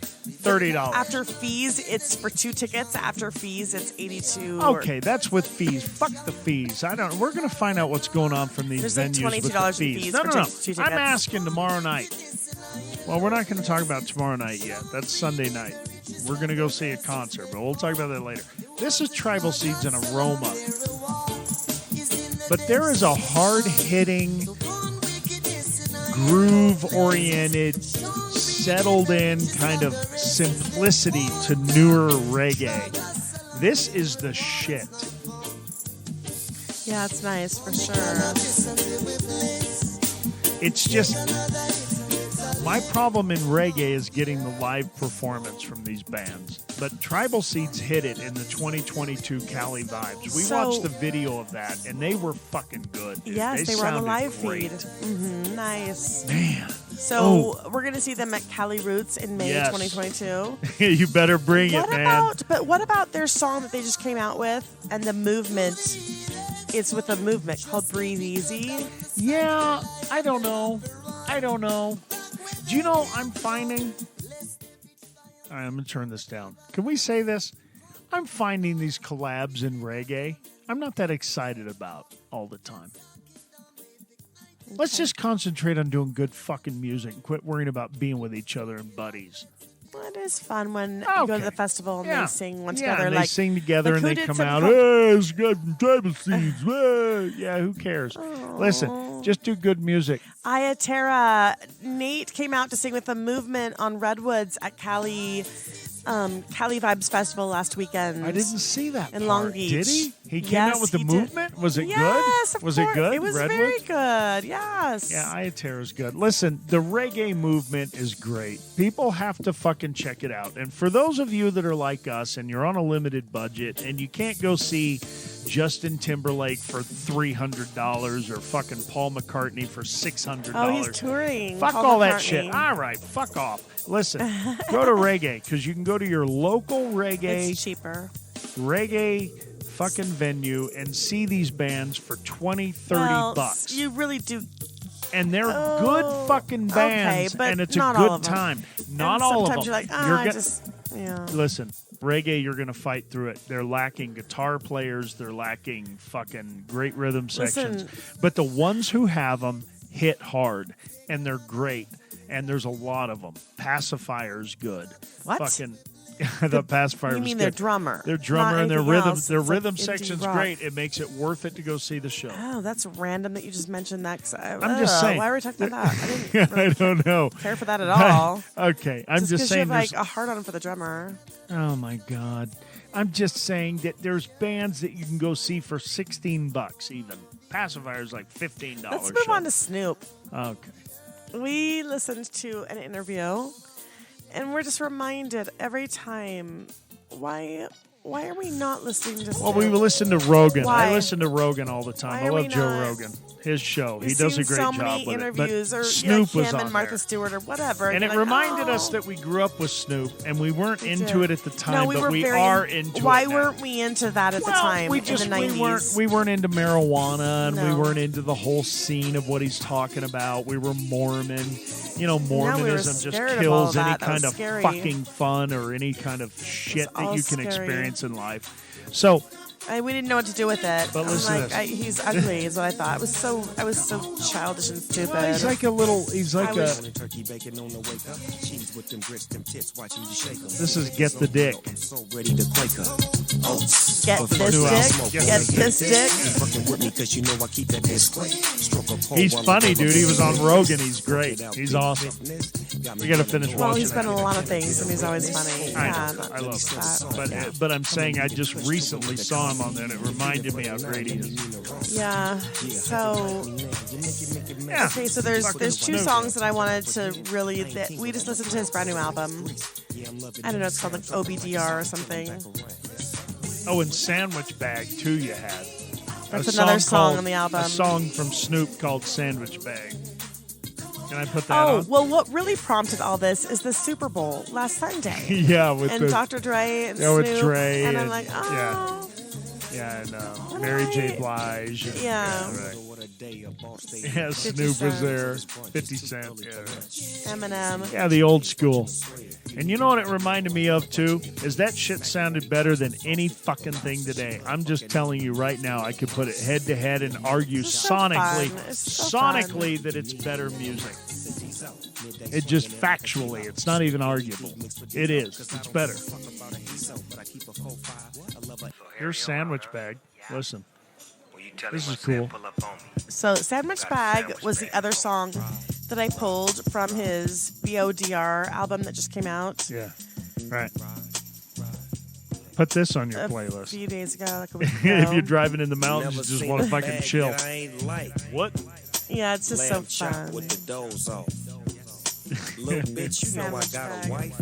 $30. After fees, it's for 2 tickets. After fees, it's $82. Okay, that's with fees. Fuck the fees. We're gonna find out what's going on from these There's like venues with the $22 in fees. fees No, for no, no. 2 tickets. I'm asking tomorrow night. Well, we're not going to talk about tomorrow night yet. That's Sunday night. We're going to go see a concert, but we'll talk about that later. This is Tribal Seeds and Aroma. But there is a hard-hitting, groove-oriented, settled-in kind of simplicity to newer reggae. This is the shit. Yeah, it's nice for sure. It's just... My problem in reggae is getting the live performance from these bands. But Tribal Seeds hit it in the 2022 Cali Vibes. We watched the video of that, and they were fucking good. Dude. Yes, they were on the live great. feed. Mm-hmm, nice. Man. So we're going to see them at Cali Roots in May 2022. You better bring it, man. But what about their song that they just came out with and the movement? It's with a movement called Breathe Easy. Yeah, I don't know. Do you know I'm finding... All right, I'm going to turn this down. Can we say this? I'm finding these collabs in reggae I'm not that excited about all the time. Okay. Let's just concentrate on doing good fucking music and quit worrying about being with each other and buddies. Well, it is fun when you go to the festival and they sing one together. And like, they sing together and they come out, hey, it's got some Tribal Seeds. Yeah, who cares? Listen, just do good music. Ayatera. Nate came out to sing with the movement on Redwoods at Cali Vibes Festival last weekend. I didn't see that in Long Beach. Did he? He came out with the movement? Did. Was it yes, good? Was it good? It was Redwoods? very good. Yes. Yeah, Ayatera's good. Listen, the reggae movement is great. People have to fucking check it out. And for those of you that are like us and you're on a limited budget and you can't go see Justin Timberlake for $300 or fucking Paul McCartney for $600. Oh, he's touring. Fuck Paul all McCartney. that shit. All right, fuck off. Listen, go to reggae because you can go to your local reggae. It's cheaper. Reggae fucking venue and see these bands for $20, $30. You really do. And they're good fucking bands, but and it's a not all good of them. time. Not and all of them. Sometimes you're like, I just, yeah. Listen, reggae, you're going to fight through it. They're lacking guitar players. They're lacking fucking great rhythm sections. But the ones who have them hit hard, and they're great. And there's a lot of them. Pacifier's good. What? Fucking... the pacifier. You mean their drummer? Their drummer and their rhythm section's rock. great. It makes it worth it to go see the show. Oh, that's random that you just mentioned that. I'm just saying. Why are we talking about that? I didn't really I don't know. care for that at all. Okay, I'm just saying. You have like a hard on for the drummer. Oh my God, I'm just saying that there's bands that you can go see for $16 even. Pacifier's like $15. Let's move on to Snoop. Okay. We listened to an interview, and we're just reminded every time, why are we not listening to Snoop? Well, we listen to Rogan. Why? I listen to Rogan all the time. I love Joe Rogan. His show. He does a great job with it. So many interviews, or Snoop was him on and Martha there. Stewart or whatever. And it reminded us that we grew up with Snoop, and we weren't into it at the time, but we are into it Why now. weren't we into that at the time We in the 90s? we weren't into marijuana, and we No. weren't into the whole scene of what he's talking about. We were Mormon. You know, Mormonism just scared of kills all any that. That kind was of scary. fucking fun or any kind of shit that all you can scary. experience in life. So We didn't know what to do with it. But I'm listen to like, this. he's ugly, is what I thought. I was so childish and stupid. well, he's like a little. He's like a. Turkey bacon on the wake up. Cheese with them grits, them tits, watching you shake 'em. This is Get the Dick. So ready to quake her. Get this New dick. album. Get this dick. Fucking with me 'cause you know I keep that discreet. Stroke a pole He's while I funny, roll dude. He was on up. Rogan. He's great. He's awesome. We gotta finish Well, watching he's been in that. a lot of things, and he's always funny. I Yeah, know. not I love just it. that. But I'm saying I just recently saw him on there, and it reminded me how great he is. Yeah. So Yeah. okay, so there's two Snoop. songs that I wanted to really. That we just listened to his brand new album. I don't know. It's called like OBDR or something. Oh, and Sandwich Bag too. You had. That's A another song called- on the album. A song from Snoop called Sandwich Bag. Can I put that Oh, on? well, what really prompted all this is the Super Bowl last Sunday. Yeah, with And the Dr. Dre and Yeah, with Snoop. Dre and I'm and- like, oh. yeah, and Mary J. Blige. And, Yeah. right. What a day, a boss day. Yeah, 50 Snoop was Cent. there. 50 Cent. Yeah, right. Eminem. Yeah, the old school. And you know what it reminded me of, too? Is that shit sounded better than any fucking thing today. I'm just telling you right now, I could put it head to head and argue so sonically, fun. It's so fun. that it's better music. It just factually, it's not even arguable. It is. It's better. Here's Sandwich Bag. Listen. This is cool. So Sandwich Bag was the other song that I pulled from his BODR album that just came out Yeah. Right. Put this on your a playlist. few days ago, like a week ago. If you're driving in the mountains, you just want to fucking chill. I ain't like. What? Yeah, it's just so Lamb chop fun. with the doors off. Little bitch, you know I Sandwich got a bag. wife.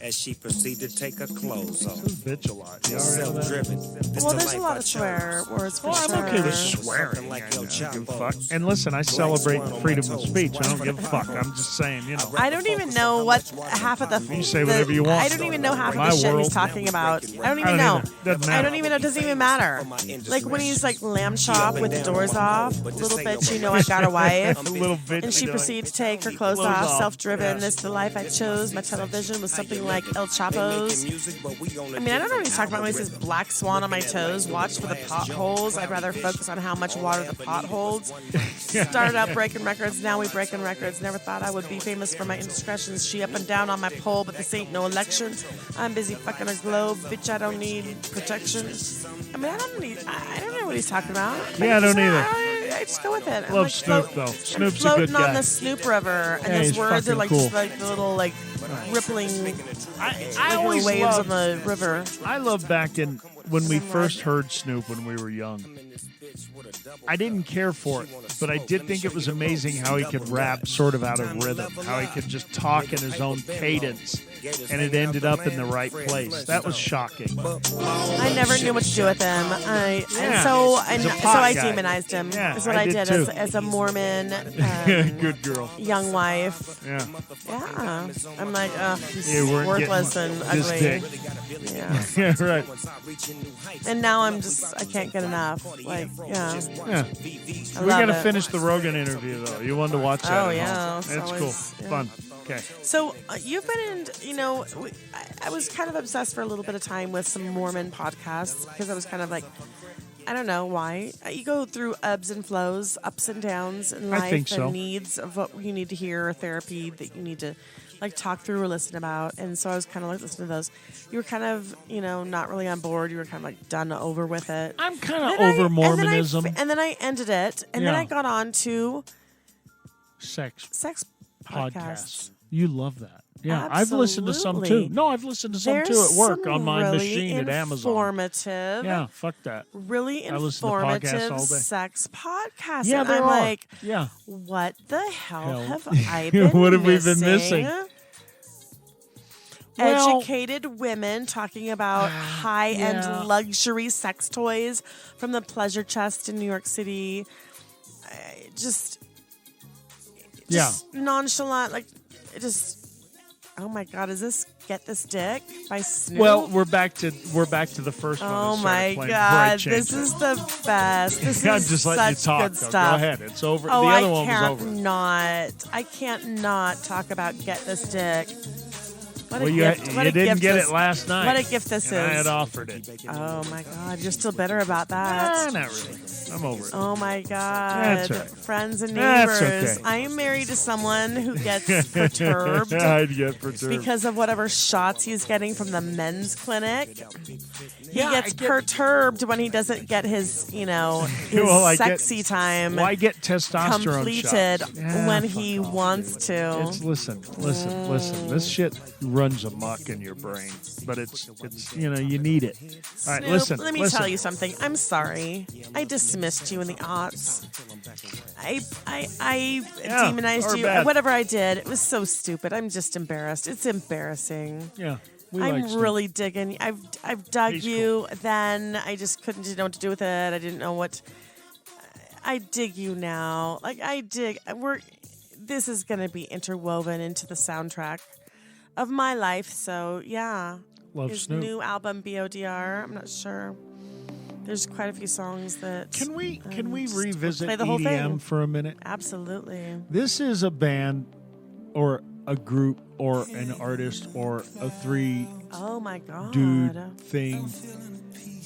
As she proceeded to take her clothes off. Bitch a lot. You already know that? Self-driven. This Well, the there's a life lot I of chose. swear words for Well, sure. I'm okay with Something swearing. like I El don't give a Chapo. fuck. And listen, I celebrate the freedom of speech. I don't give a fuck. I'm just saying, you know. I don't even know what half of the. You say whatever you want. I don't even know half My of the shit world. he's talking about. I don't I even don't know. either. Doesn't I matter. don't even know. It doesn't even matter. Like when he's like lamb chop with the doors off. Little bitch, you know I got a wife. A little bitch. And she you know. proceeds to take her clothes Clothes off, off. self-driven. Yeah. This is the life I chose. My television was something like El Chapo's. I mean, I don't know what he's talking about when he says black swan on my toes. Watch for the potholes. I'd rather focus on how much water the pot holds. Started out breaking records. Now we breaking records. Never thought I would be famous for my indiscretions. She up and down on my pole, but this ain't no election. I'm busy fucking a globe. Bitch, I don't need protection. I mean, I don't know what he's talking about. Yeah, I don't either. I just go with it. I'm Love like Snoop, float- though. I'm Snoop's a floating good on guy. the Snoop River, and Yeah, those he's words are fucking like cool. just like the little like rippling I always waves loved, on the river. I love back in when we first heard Snoop when we were young. I didn't care for it, but I did think it was amazing how he could rap sort of out of rhythm, how he could just talk in his own cadence, and it ended up in the right place. That was shocking. I never knew what to do with him. And Yeah. so He's a so pot I guy. demonized him. Yeah, is what I I did did too. as a Mormon Good girl. young wife. Yeah. Yeah, I'm like, he's You weren't worthless getting and his ugly. dick. Yeah. Yeah, right. And now I'm just, I can't get enough. Like, yeah. Yeah. I We love got to it. finish the Rogan interview, though. You wanted to watch that Oh, at yeah, home. it's It's always- cool. yeah. Fun. Okay. So you've been in, I was kind of obsessed for a little bit of time with some Mormon podcasts because I was kind of like, I don't know why. You go through ebbs and flows, ups and downs in life, I think so. and needs of what you need to hear, or therapy that you need to like talk through or listen about. And so I was kind of like listening to those. You were kind of, not really on board. You were kind of like done over with it. I'm kind of Then over Mormonism. And then I ended it, and then Yeah. I got on to Sex sex podcasts. podcasts. You love that. Yeah, I've listened to some too. No, I've listened to some too at work on my really machine at Amazon. Informative. Yeah, fuck that. Really I listen to podcasts informative all day. sex podcasts. Yeah, and there I'm are. like, Yeah. what the hell Hell. have I been What have we missing? been missing? Well, Educated women talking about high-end yeah. luxury sex toys from the Pleasure Chest in New York City. Just nonchalant, like just. Oh my God! Is this "Get This Dick" by Snoop? Well, we're back to the first one. Oh that started my playing God! before I This changed is the best. This I'm is just such letting you talk. good Though. stuff. Go ahead. It's over. Oh, The other I one was can't over. I can't not talk about "Get This Dick." What Well, a you gift! What a didn't gift get this- it last night. What a gift this and I is! had offered it. Oh my God! You're still bitter about that. Not really. I'm over it. Oh my God. That's all right. Friends and That's neighbors. okay. I am married to someone who gets perturbed I'd get perturbed. because of whatever shots he's getting from the men's clinic. He Yeah, gets I get- perturbed when he doesn't get his, his Well, I get- sexy time Why get testosterone completed shots? Yeah, when fuck he off. wants to. Listen. This shit runs amok in your brain, but it's you need it. All right, Snoop, listen. let me tell you something. I'm sorry. I dismissed you in the aughts. I Yeah, demonized our you. bad. Whatever I did, it was so stupid. I'm just embarrassed. It's embarrassing. Yeah, we I'm like Snoop. really digging. I've dug He's you. Then I just didn't know what to do with it. I didn't know what. I dig you now. Like I dig. This is gonna be interwoven into the soundtrack of my life. So yeah. Love His Snoop. new album BODR. I'm not sure. There's quite a few songs that. Can we just revisit play the whole EDM thing? for a minute? Absolutely. This is a band, or a group, or an artist, or a three Oh my God. dude thing.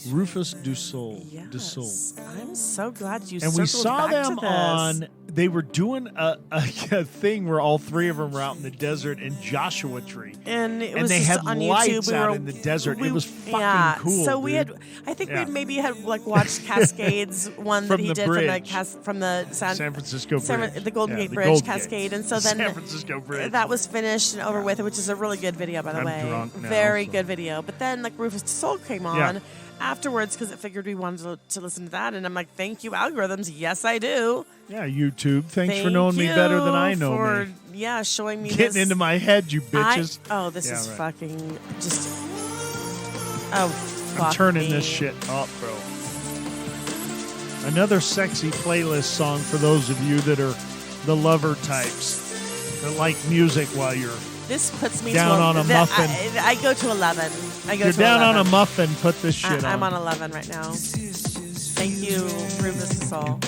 Rufus Du Sol. Yes. Du Sol. I'm so glad you. And we circled saw back to them this. on. They were doing a thing where all three of them were out in the desert in Joshua Tree. And it And was they just had on lights YouTube. out in the desert. It was fucking cool, So we dude. had, I think Yeah. we maybe had like watched Cascades one that From he the did bridge. from the San Francisco Bridge. the Golden Yeah, Gate the Bridge Golden Gate. Cascade, and so then San Francisco Bridge. that was finished and over with, which is a really good video, by the I'm way. drunk now, Very so- good video. But then like Rufus Du Sol came on. Yeah. Afterwards, because it figured we wanted to listen to that, and I'm like, "Thank you, algorithms. Yes, I do. Yeah, YouTube. Thanks for Thank knowing me better than you I know for, me. Yeah, showing me Getting this. into my head, you bitches. This Yeah, is right. fucking just. Oh, fuck I'm turning me. this shit up, bro. Another sexy playlist song for those of you that are the lover types that like music while you're This puts me Down to on a muffin. I go to 11. I go you're to down 11. on a muffin. Put this shit I'm on. on 11 right now. Thank you, Rufus Du Sol.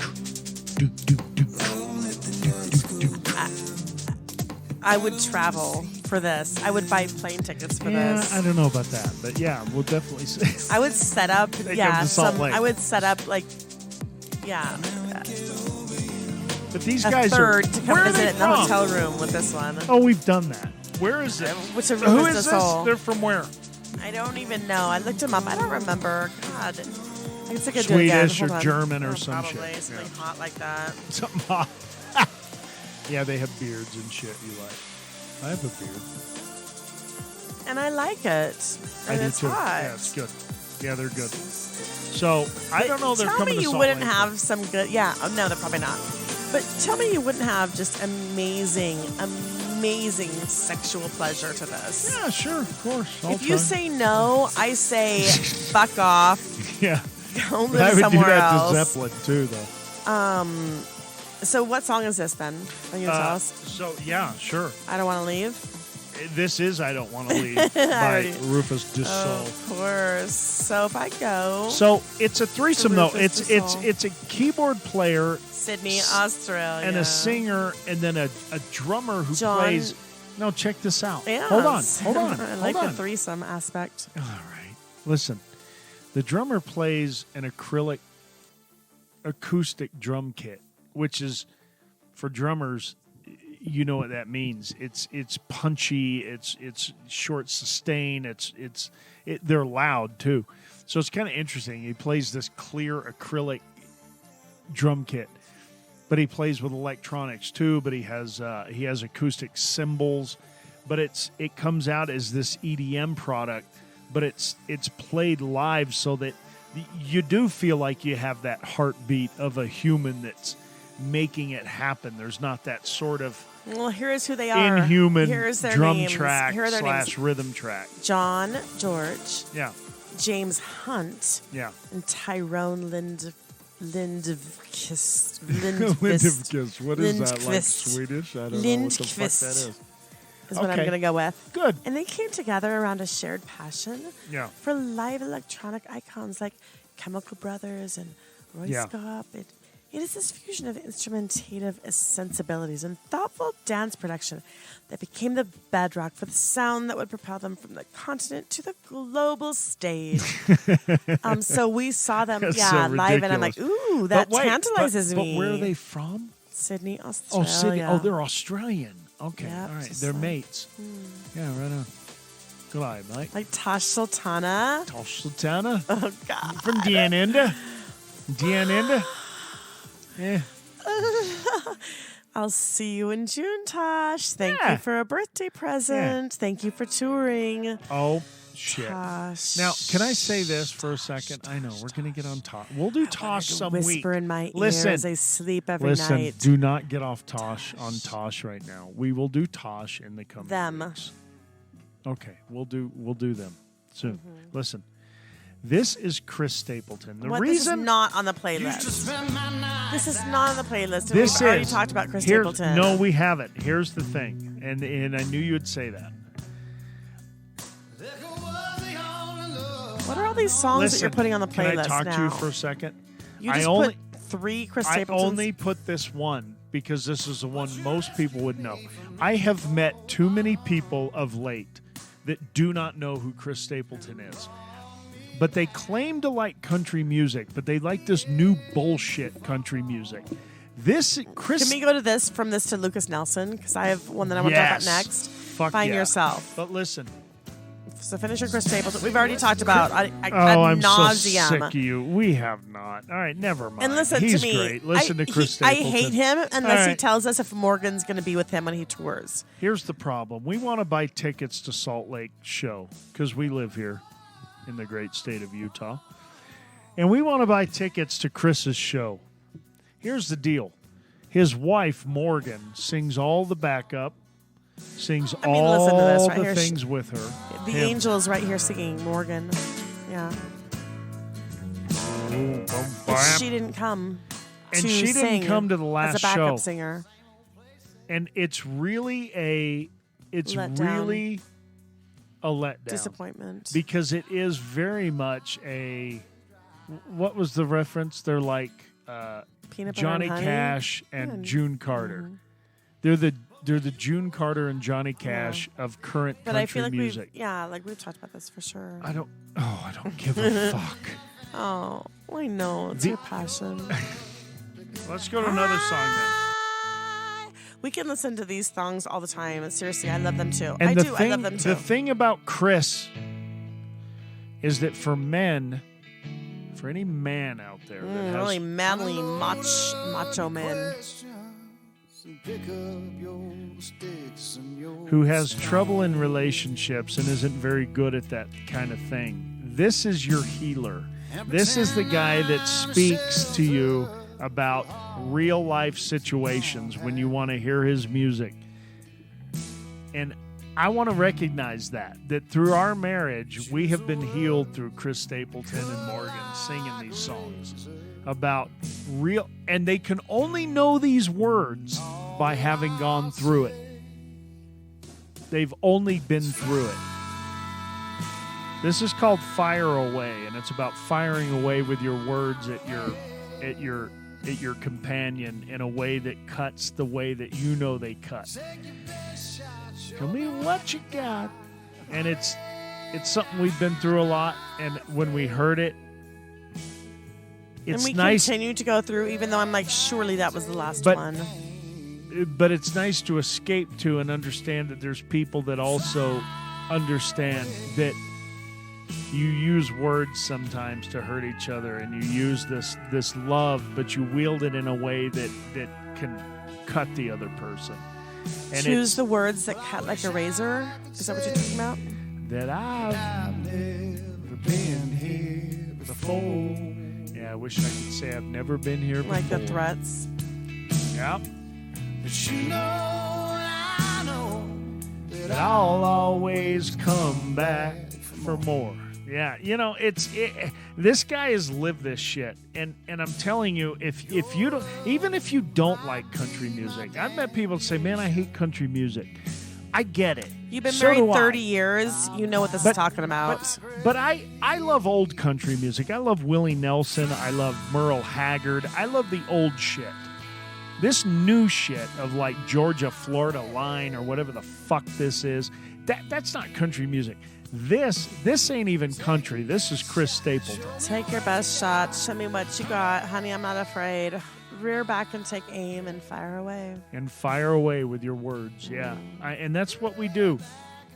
I would travel for this. I would buy plane tickets for Yeah, this. I don't know about that, but yeah, we'll definitely see. I would set up, They come to Salt Lake. I would set up like, yeah, But these a guys third are. to come where are visit they in the from? hotel room with this one. Oh, we've done that. Where is it? Which of Who Rufus is Du this? Sol. They're from where? I don't even know. I looked him up. I don't remember. God. I guess I could do it again. Swedish or Hold on. German or Oh, some probably shit. something Yeah. hot like that. Something hot. Yeah, they have beards and shit you like. I have a beard. And I like it. I And do it's too. hot. Yeah, it's good. Yeah, they're good. So I don't know. They're Tell coming me to you Salt wouldn't Lake. have some good. Yeah. Oh, no, they're probably not. But tell me you wouldn't have just amazing sexual pleasure to this. Yeah, sure, of course. I'll If you try. say no, I say fuck off. yeah, Go but I live would do somewhere that else. to Zeppelin too, though. So what song is this then? Are you gonna tell us? So yeah, sure. I don't want to leave. This is "I Don't Want to Leave" by already- Rufus Du Sol. Of course. So if I go, So it's a threesome though. Rufus Du Sol. It's a keyboard player Sydney, Australia, and a singer and then a drummer who John- plays. No, check this out. Yeah. Hold on. I like hold the on. threesome aspect. All right. Listen, the drummer plays an acrylic acoustic drum kit, which is for drummers. You know what that means. It's punchy. It's short sustain. They're loud too. So it's kind of interesting. He plays this clear acrylic drum kit, but he plays with electronics too. But he has acoustic cymbals. but it comes out as this EDM product, but it's played live so that you do feel like you have that heartbeat of a human that's making it happen. There's not that sort of here's who they are. Inhuman Here's their drum names. track Here are their / names. rhythm track. John George. Yeah. James Hunt. Yeah. And Tyrone Lindqvist. Lindqvist. What is that, like Lindqvist. Swedish? I don't know what the fuck that is. Is what I'm going to go with. Good. And they came together around a shared passion for live electronic icons like Chemical Brothers and Roy Scopp. It is this fusion of instrumentative sensibilities and thoughtful dance production that became the bedrock for the sound that would propel them from the continent to the global stage. So we saw them, live, and I'm like, ooh, that tantalizes me. But where are they from? Sydney, Australia. Oh, Sydney. Oh, they're Australian. Okay, Yep, all right. just They're like- mates. Yeah, right on. Good eye, mate. Like Tosh Sultana. Tosh Sultana. Oh, God. From Dianinda. Dianinda. Yeah. I'll see you in June, Tosh. Thank you for a birthday present. Thank you for touring. Oh, shit. Tosh. Now, can I say this for a second? I know, we're going to get on Tosh. We'll do Tosh some week. Whisper in my ear as I sleep every night. Do not get off Tosh on Tosh right now. We will do Tosh in the coming weeks. Okay, we'll do them soon. Mm-hmm. Listen. This is Chris Stapleton. This is not on the playlist. This is not on the playlist. We've already talked about Chris Stapleton. No, we haven't. Here's the thing, and I knew you would say that. What are all these songs that you're putting on the playlist now? Can I talk to you for a second? You just put 3 Chris Stapletons. I only put this one because this is the one most people would know. I have met too many people of late that do not know who Chris Stapleton is. But they claim to like country music, but they like this new bullshit country music. Can we go to this, from this to Lucas Nelson? Because I have one that I want to talk about next. Find yourself. But listen. So finish your Chris Stapleton. We've already talked about ad I'm nauseum. so sick of you. We have not. All right, never mind. And listen He's to me. Great. Listen to Chris Stapleton. I hate him unless he tells us if Morgan's going to be with him when he tours. Here's the problem. We want to buy tickets to Salt Lake show because we live here in the great state of Utah. And we want to buy tickets to Chris's show. Here's the deal. His wife, Morgan, sings all the backup, sings all the things with her. The angel is right here singing, Morgan. Yeah. She didn't come and she didn't come to the last as a backup show. Singer. And it's really a letdown. Disappointment. Because it is very much what was the reference? They're like Johnny Cash and June Carter. Mm-hmm. They're the June Carter and Johnny Cash of current country I feel like music. we've talked about this for sure. I don't give a fuck. Oh, I know. It's your passion. Let's go to another song then. We can listen to these songs all the time. Seriously, I love them too. And I love them too. The thing about Chris is that for any man out there that has really manly macho men who has trouble in relationships and isn't very good at that kind of thing, this is your healer. This is the guy that speaks to you about real life situations when you want to hear his music. And I want to recognize that through our marriage, we have been healed through Chris Stapleton and Morgan singing these songs about real, and they can only know these words by having gone through it. They've only been through it. This is called Fire Away, and it's about firing away with your words at your companion in a way that cuts the way that you know they cut. Tell me what you got. And it's something we've been through a lot, and when we heard it, it's and we nice. continue to go through, even though I'm like, surely that was the last one. But it's nice to escape to and understand that there's people that also understand that you use words sometimes to hurt each other, and you use this love, but you wield it in a way that can cut the other person. And choose the words that cut like a razor. Is that what you're talking about? That I've never been here before. Yeah, I wish I could say I've never been here before. Like the threats. Yep. But you know, I know That I'll always come back for more. Yeah, you know, this guy has lived this shit, and I'm telling you, if you don't, even if you don't like country music, I've met people that say, "Man, I hate country music." I get it. You've been So married do I. 30 years. You know what this is talking about. But I love old country music. I love Willie Nelson. I love Merle Haggard. I love the old shit. This new shit of like Georgia, Florida line or whatever the fuck this is, that's not country music. This ain't even country. This is Chris Stapleton. Take your best shot. Show me what you got. Honey, I'm not afraid. Rear back and take aim and fire away. And fire away with your words, yeah. And that's what we do.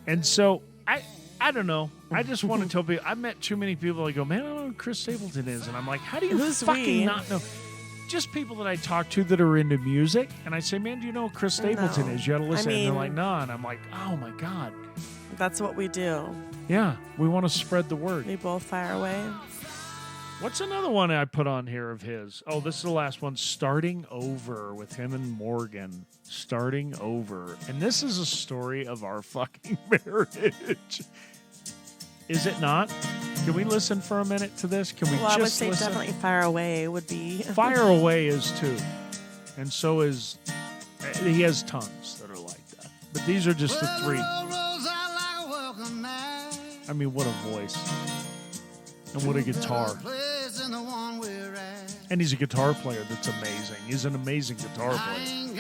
And so, I don't know. I just want to tell people, I've met too many people that go, man, I don't know who Chris Stapleton is. And I'm like, how do you Who's fucking we? not know? Just people that I talk to that are into music. And I say, man, do you know who Chris Stapleton is? You got to listen. And they're like, no. And I'm like, oh my God. That's what we do. Yeah, we want to spread the word. We both fire away. What's another one I put on here of his? Oh, this is the last one. Starting Over with him and Morgan. Starting Over. And this is a story of our fucking marriage. Is it not? Can we listen for a minute to this? Can we Well, I would just say listen? definitely fire away would be. Fire Away is too. And so is... He has tons that are like that. But these are just the three. I mean, what a voice. And what a guitar. And he's a guitar player that's amazing. He's an amazing guitar player.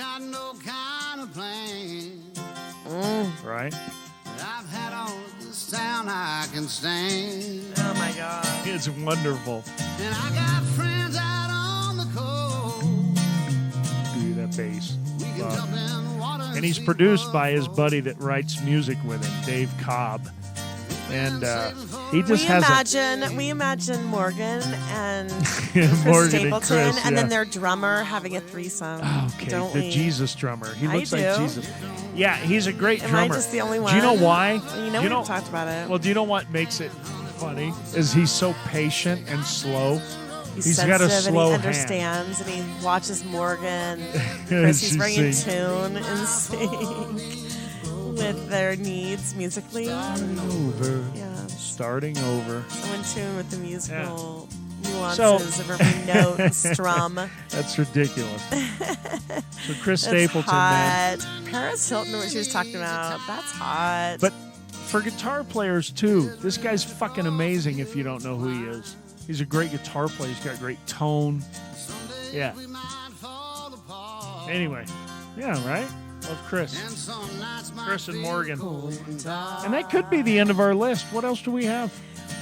Right? I've had all this town I can stand. Oh my God. It's wonderful. And I got friends out on the coast. Dude, that bass. We can jump in water And he's produced by his buddy that writes music with him, Dave Cobb. And he just We imagine Morgan and Chris Morgan Stapleton, and Chris, and then yeah. their drummer having a threesome. Okay, Don't the we? Jesus drummer. He I looks like do. Jesus. Yeah, he's a great Am drummer. I just the only one? Do you know why? You know, Do we've talked about it. Well, do you know what makes it funny? Is he's so patient and slow. He's got a sensitive slow and hand. he understands and he watches Morgan. Chris, he's She very in sings. tune and sync with their needs musically. Over. Yeah. Starting Over. So in tune with the musical So- nuances of every note and strum. That's ridiculous. So Chris That's Stapleton, man. hot. Paris Hilton, what she was talking about. That's hot. But for guitar players, too, this guy's fucking amazing if you don't know who he is. He's a great guitar player. He's got great tone. Yeah. Anyway. Yeah, right? Love Chris. Chris and Morgan. And that could be the end of our list. What else do we have?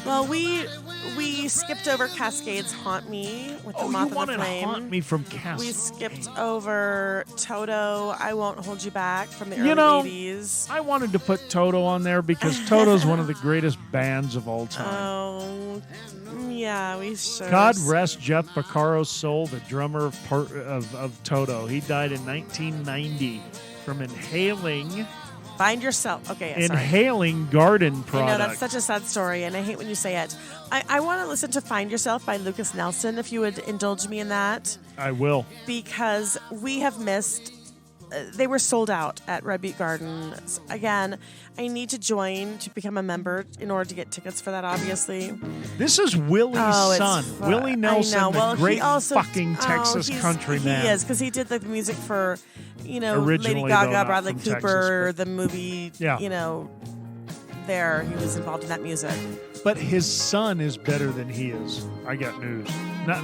well, we skipped over Cascades Haunt Me with the Oh, Moth you and wanted the to Flame. haunt me from We Castle. skipped over Toto, I Won't Hold You Back from the You early know, 80s. I wanted to put Toto on there because Toto's one of the greatest bands of all time. Oh, yeah, we should. God rest Jeff Porcaro's soul, the drummer of Toto. He died in 1990 from inhaling Find Yourself. Okay, yeah, sorry. inhaling garden I know, products. that's such a sad story, and I hate when you say it. I want to listen to Find Yourself by Lucas Nelson, if you would indulge me in that, I will. because we have missed. They were sold out at Red Butte Gardens. Again, I need to join to become a member in order to get tickets for that, obviously. This is Willie's Oh, it's son, fu- Willie I Nelson, know. the Well, he great also- fucking Texas country man. He is, because he did the music for, Originally, Lady though, Gaga, not Bradley from Cooper, Texas, the movie, Yeah. there. He was involved in that music. But his son is better than he is. I got news.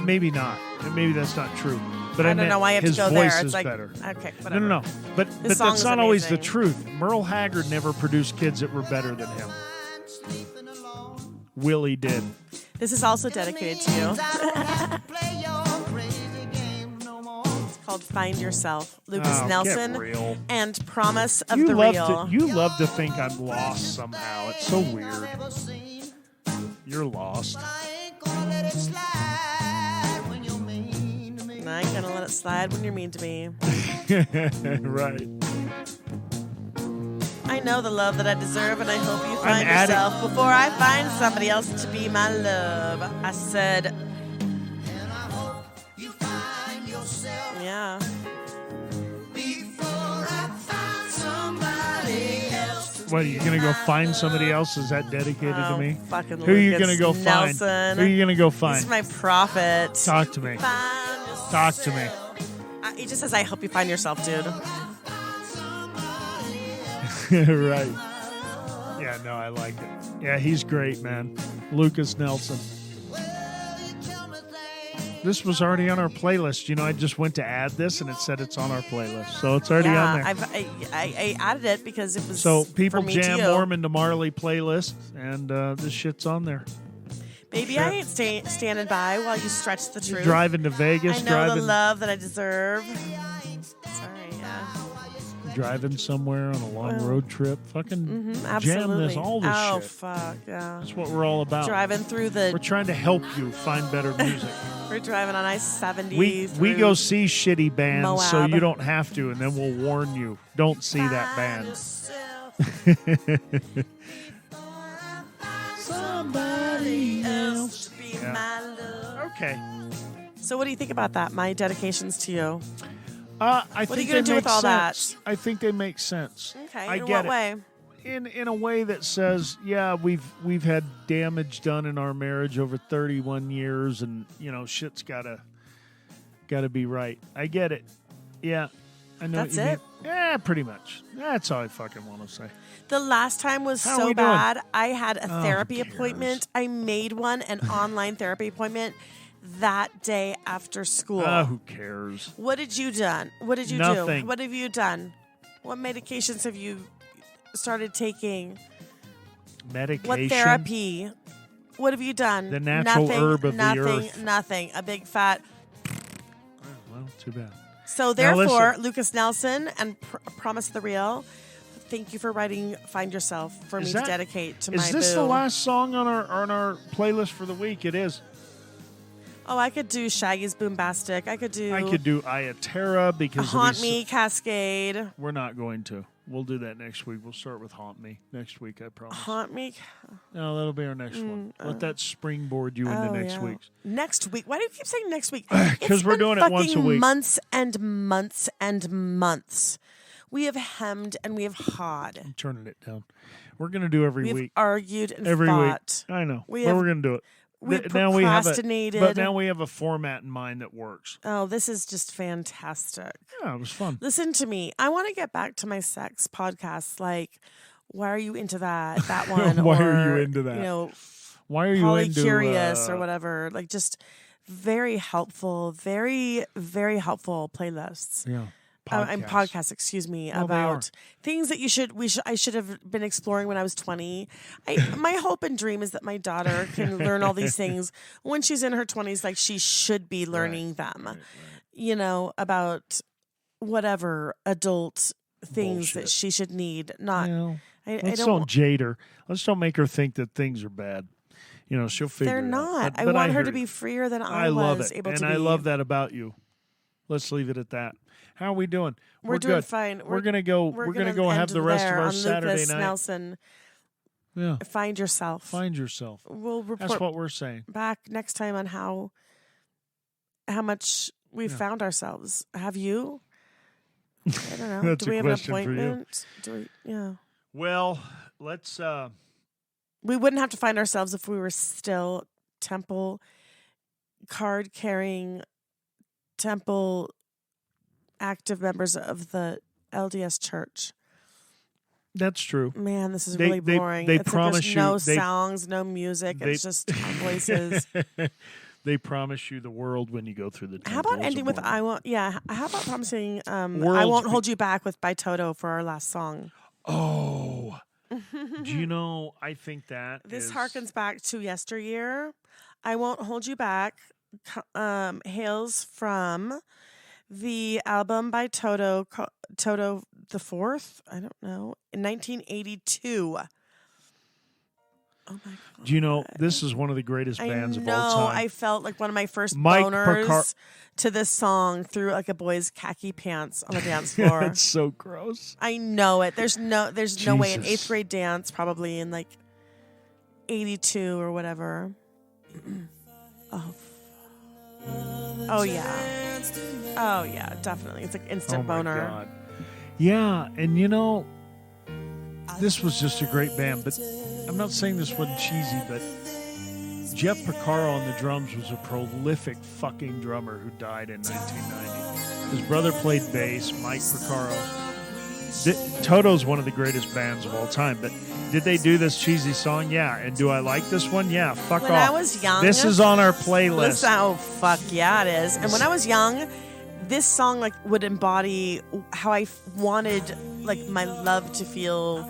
Maybe not. Maybe that's not true. But I I don't meant know why you have to his go voice there. is It's like, better. okay, whatever. No. But song that's is not always the amazing. truth. Merle Haggard never produced kids that were better than him. Willie did. This is also dedicated to you. It's called Find Yourself. Lucas Oh, get Nelson real. and Promise of the Real. You love to think I'm lost somehow. It's so weird. You're lost. I ain't gonna let it slide when you're mean to me. Right. I know the love that I deserve, and I hope you find yourself before I find somebody else to be my love. I said, yeah. What, are you going to go find somebody else? Is that dedicated to me? Fucking Who are you going to go Nelson. find? Who are you going to go find? He's my prophet. Talk to me. Talk to me. He just says, I hope you find yourself, dude. Right. Yeah, no, I like it. Yeah, he's great, man. Lucas Nelson. This was already on our playlist. You know, I just went to add this, and it said it's on our playlist. So it's already on there. I added it because it was so people for me jam too. Mormon to Marley playlist, and this shit's on there. Baby, Sure. I ain't standing by while you stretch the truth. You're driving to Vegas. I know the love that I deserve. Sorry, yeah. Driving somewhere on a long road trip. Fucking absolutely. jam this, all this shit. Oh, fuck, yeah. That's what we're all about. Driving through the... We're trying to help you find better music. We're driving on I-70. We go see shitty bands Moab. so you don't have to, and then we'll warn you. Don't see that band. Somebody else. Be my love. Okay. So what do you think about that? My dedications to you. I What are think you going to do they with make all sense. that? I think they make sense. Okay, I in get what it. way? In a way that says, yeah, we've had damage done in our marriage over 31 years, and you know shit's gotta be right. I get it. Yeah, I know. That's what you it? mean. Yeah, pretty much. That's all I fucking want to say. The last time was How are so we doing? bad. I had a who therapy cares? appointment. I made one, an online therapy appointment, that day after school. Who cares? What did you done? What did you Nothing. do? What have you done? What medications have you started taking? Medication. What therapy? What have you done? The natural nothing, herb of the nothing, earth. Nothing. A big fat. Well, too bad. So Now therefore, listen. Lucas Nelson and Promise the Real, thank you for writing "Find Yourself" for me to dedicate to my boo. Is this the last song on our playlist for the week? It is. Oh, I could do Shaggy's Boombastic. I could do Ayaterra because Haunt Me, Cascade. We're not going to. We'll do that next week. We'll start with Haunt Me next week, I promise. Haunt Me? No, that'll be our next one. Let that springboard you into next week's. Next week? Why do you keep saying next week? Because we're doing it once a week. Months and months and months. We have hemmed and we have hawed. I'm turning it down. We're going to do every We have week. argued and Every fought. week. I know. We But have- we're going to do it. We've Now procrastinated. but now we have a format in mind that works. Oh, this is just fantastic. Yeah, it was fun. Listen to me. I want to get back to my sex podcasts. Like, why are you into that one? Why or, are you into that? You know, Why are you into Polycurious or whatever. Like, just very helpful, very, very helpful playlists. Yeah. And podcasts, excuse me, Well, about things that I should have been exploring when I was 20. My hope and dream is that my daughter can learn all these things when she's in her 20s, like she should be learning them. Right. You know, about whatever adult things that she should need. Not. Let's don't jade her. Let's don't make her think that things are bad. You know, she'll figure They're it not. out. But I want her to be freer than I love was it. able to be. And I love that about you. Let's leave it at that. How are we doing? We're doing good. fine. We're gonna go. We're gonna go have the rest of our Saturday Lucas night. Nelson. Yeah. Find yourself. Find yourself. We'll report. That's what we're saying. Back next time on how much we've found ourselves. Have you? I don't know. That's Do we a have an question for you. appointment? Yeah. Well, let's. We wouldn't have to find ourselves if we were still temple card carrying temple active members of the LDS Church. That's true. Man, this is really boring. They it's promise like there's you no songs, no music. It's just voices. They promise you the world when you go through the. How about ending with "I won't"? Yeah. How about promising "I World's won't hold you back" with by Toto for our last song? Oh, do you know? I think that this harkens back to yesteryear. "I won't hold you back" hails from the album by Toto the Fourth. I don't know, in 1982. Oh my God. Do you know this is one of the greatest bands of all time? I felt like one of my first Mike boners to this song through like a boy's khaki pants on the dance floor. It's so gross. I know it. There's no way an Jesus. 8th grade dance, probably in like 82 or whatever. Oh yeah. Oh yeah, definitely. It's like instant boner. God. Yeah, and you know, this was just a great band, but I'm not saying this wasn't cheesy, but Jeff Porcaro on the drums was a prolific fucking drummer who died in 1990. His brother played bass, Mike Porcaro. Toto's one of the greatest bands of all time, but did they do this cheesy song? Yeah. And do I like this one? Yeah. Fuck off. When I was young, this is on our playlist. Oh fuck yeah, it is. And when I was young, this song like would embody how I wanted like my love to feel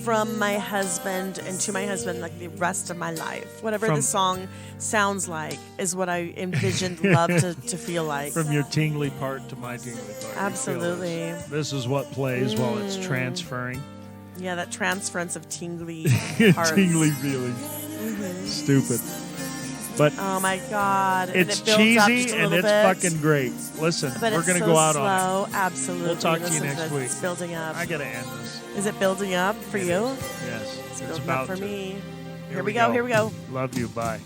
from my husband and to my husband like the rest of my life. Whatever the song sounds like is what I envisioned love to feel like. From your tingly part to my tingly part. Absolutely. This is what plays while it's transferring. Yeah, that transference of tingly parts. Tingly feelings. Mm-hmm. Stupid. But oh my God. it's and it builds cheesy and it's fucking great. Listen, but we're going to so go out slow. on it. Absolutely. We'll talk to you next week. It's building up. I got to end this. Is it building up for you? Yes. It's building up for me. Here we go. Here we go. Love you. Bye.